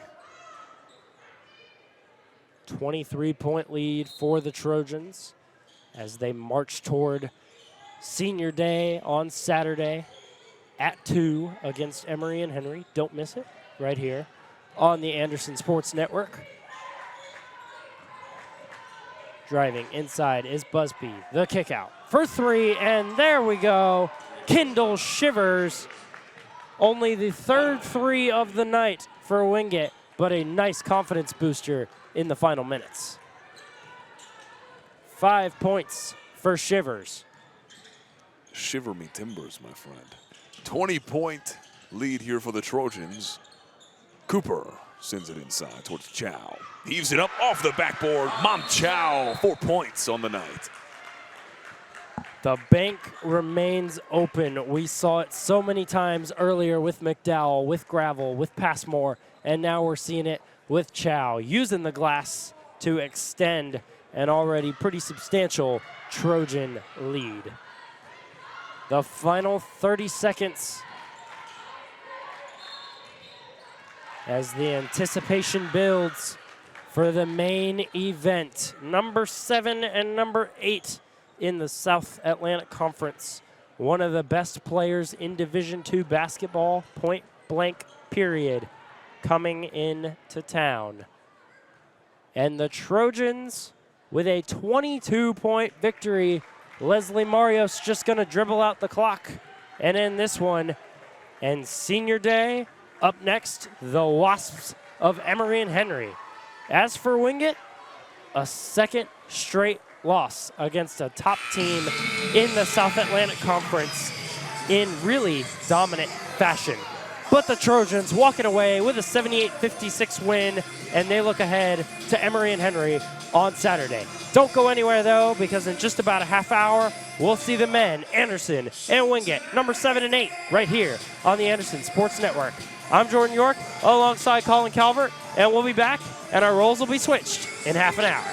23-point lead for the Trojans as they march toward Senior Day on Saturday at 2 against Emory and Henry. Don't miss it right here on the Anderson Sports Network. Driving inside is Busby. The kick out for 3, and there we go. Kendall Shivers. Only the third 3 of the night for Wingate, but a nice confidence booster in the final minutes. 5 points for Shivers. Shiver me timbers, my friend. 20-point lead here for the Trojans. Cooper sends it inside towards Chow. Heaves it up off the backboard. Mom Chow, 4 points on the night. The bank remains open. We saw it so many times earlier with McDowell, with Gravel, with Passmore, and now we're seeing it with Chow, using the glass to extend an already pretty substantial Trojan lead. The final 30 seconds as the anticipation builds for the main event. Number 7 and number 8 in the South Atlantic Conference. One of the best players in Division II basketball, point blank period, coming into town. And the Trojans with a 22-point victory. Leslie Marios just going to dribble out the clock and end this one. And Senior Day up next, the Wasps of Emory and Henry. As for Wingate, a second straight loss against a top team in the South Atlantic Conference in really dominant fashion. But the Trojans walking away with a 78-56 win, and they look ahead to Emory and Henry on Saturday. Don't go anywhere, though, because in just about a half hour, we'll see the men, Anderson and Wingate, number 7 and 8, right here on the Anderson Sports Network. I'm Jordan York, alongside Colin Calvert, and we'll be back, and our roles will be switched in half an hour.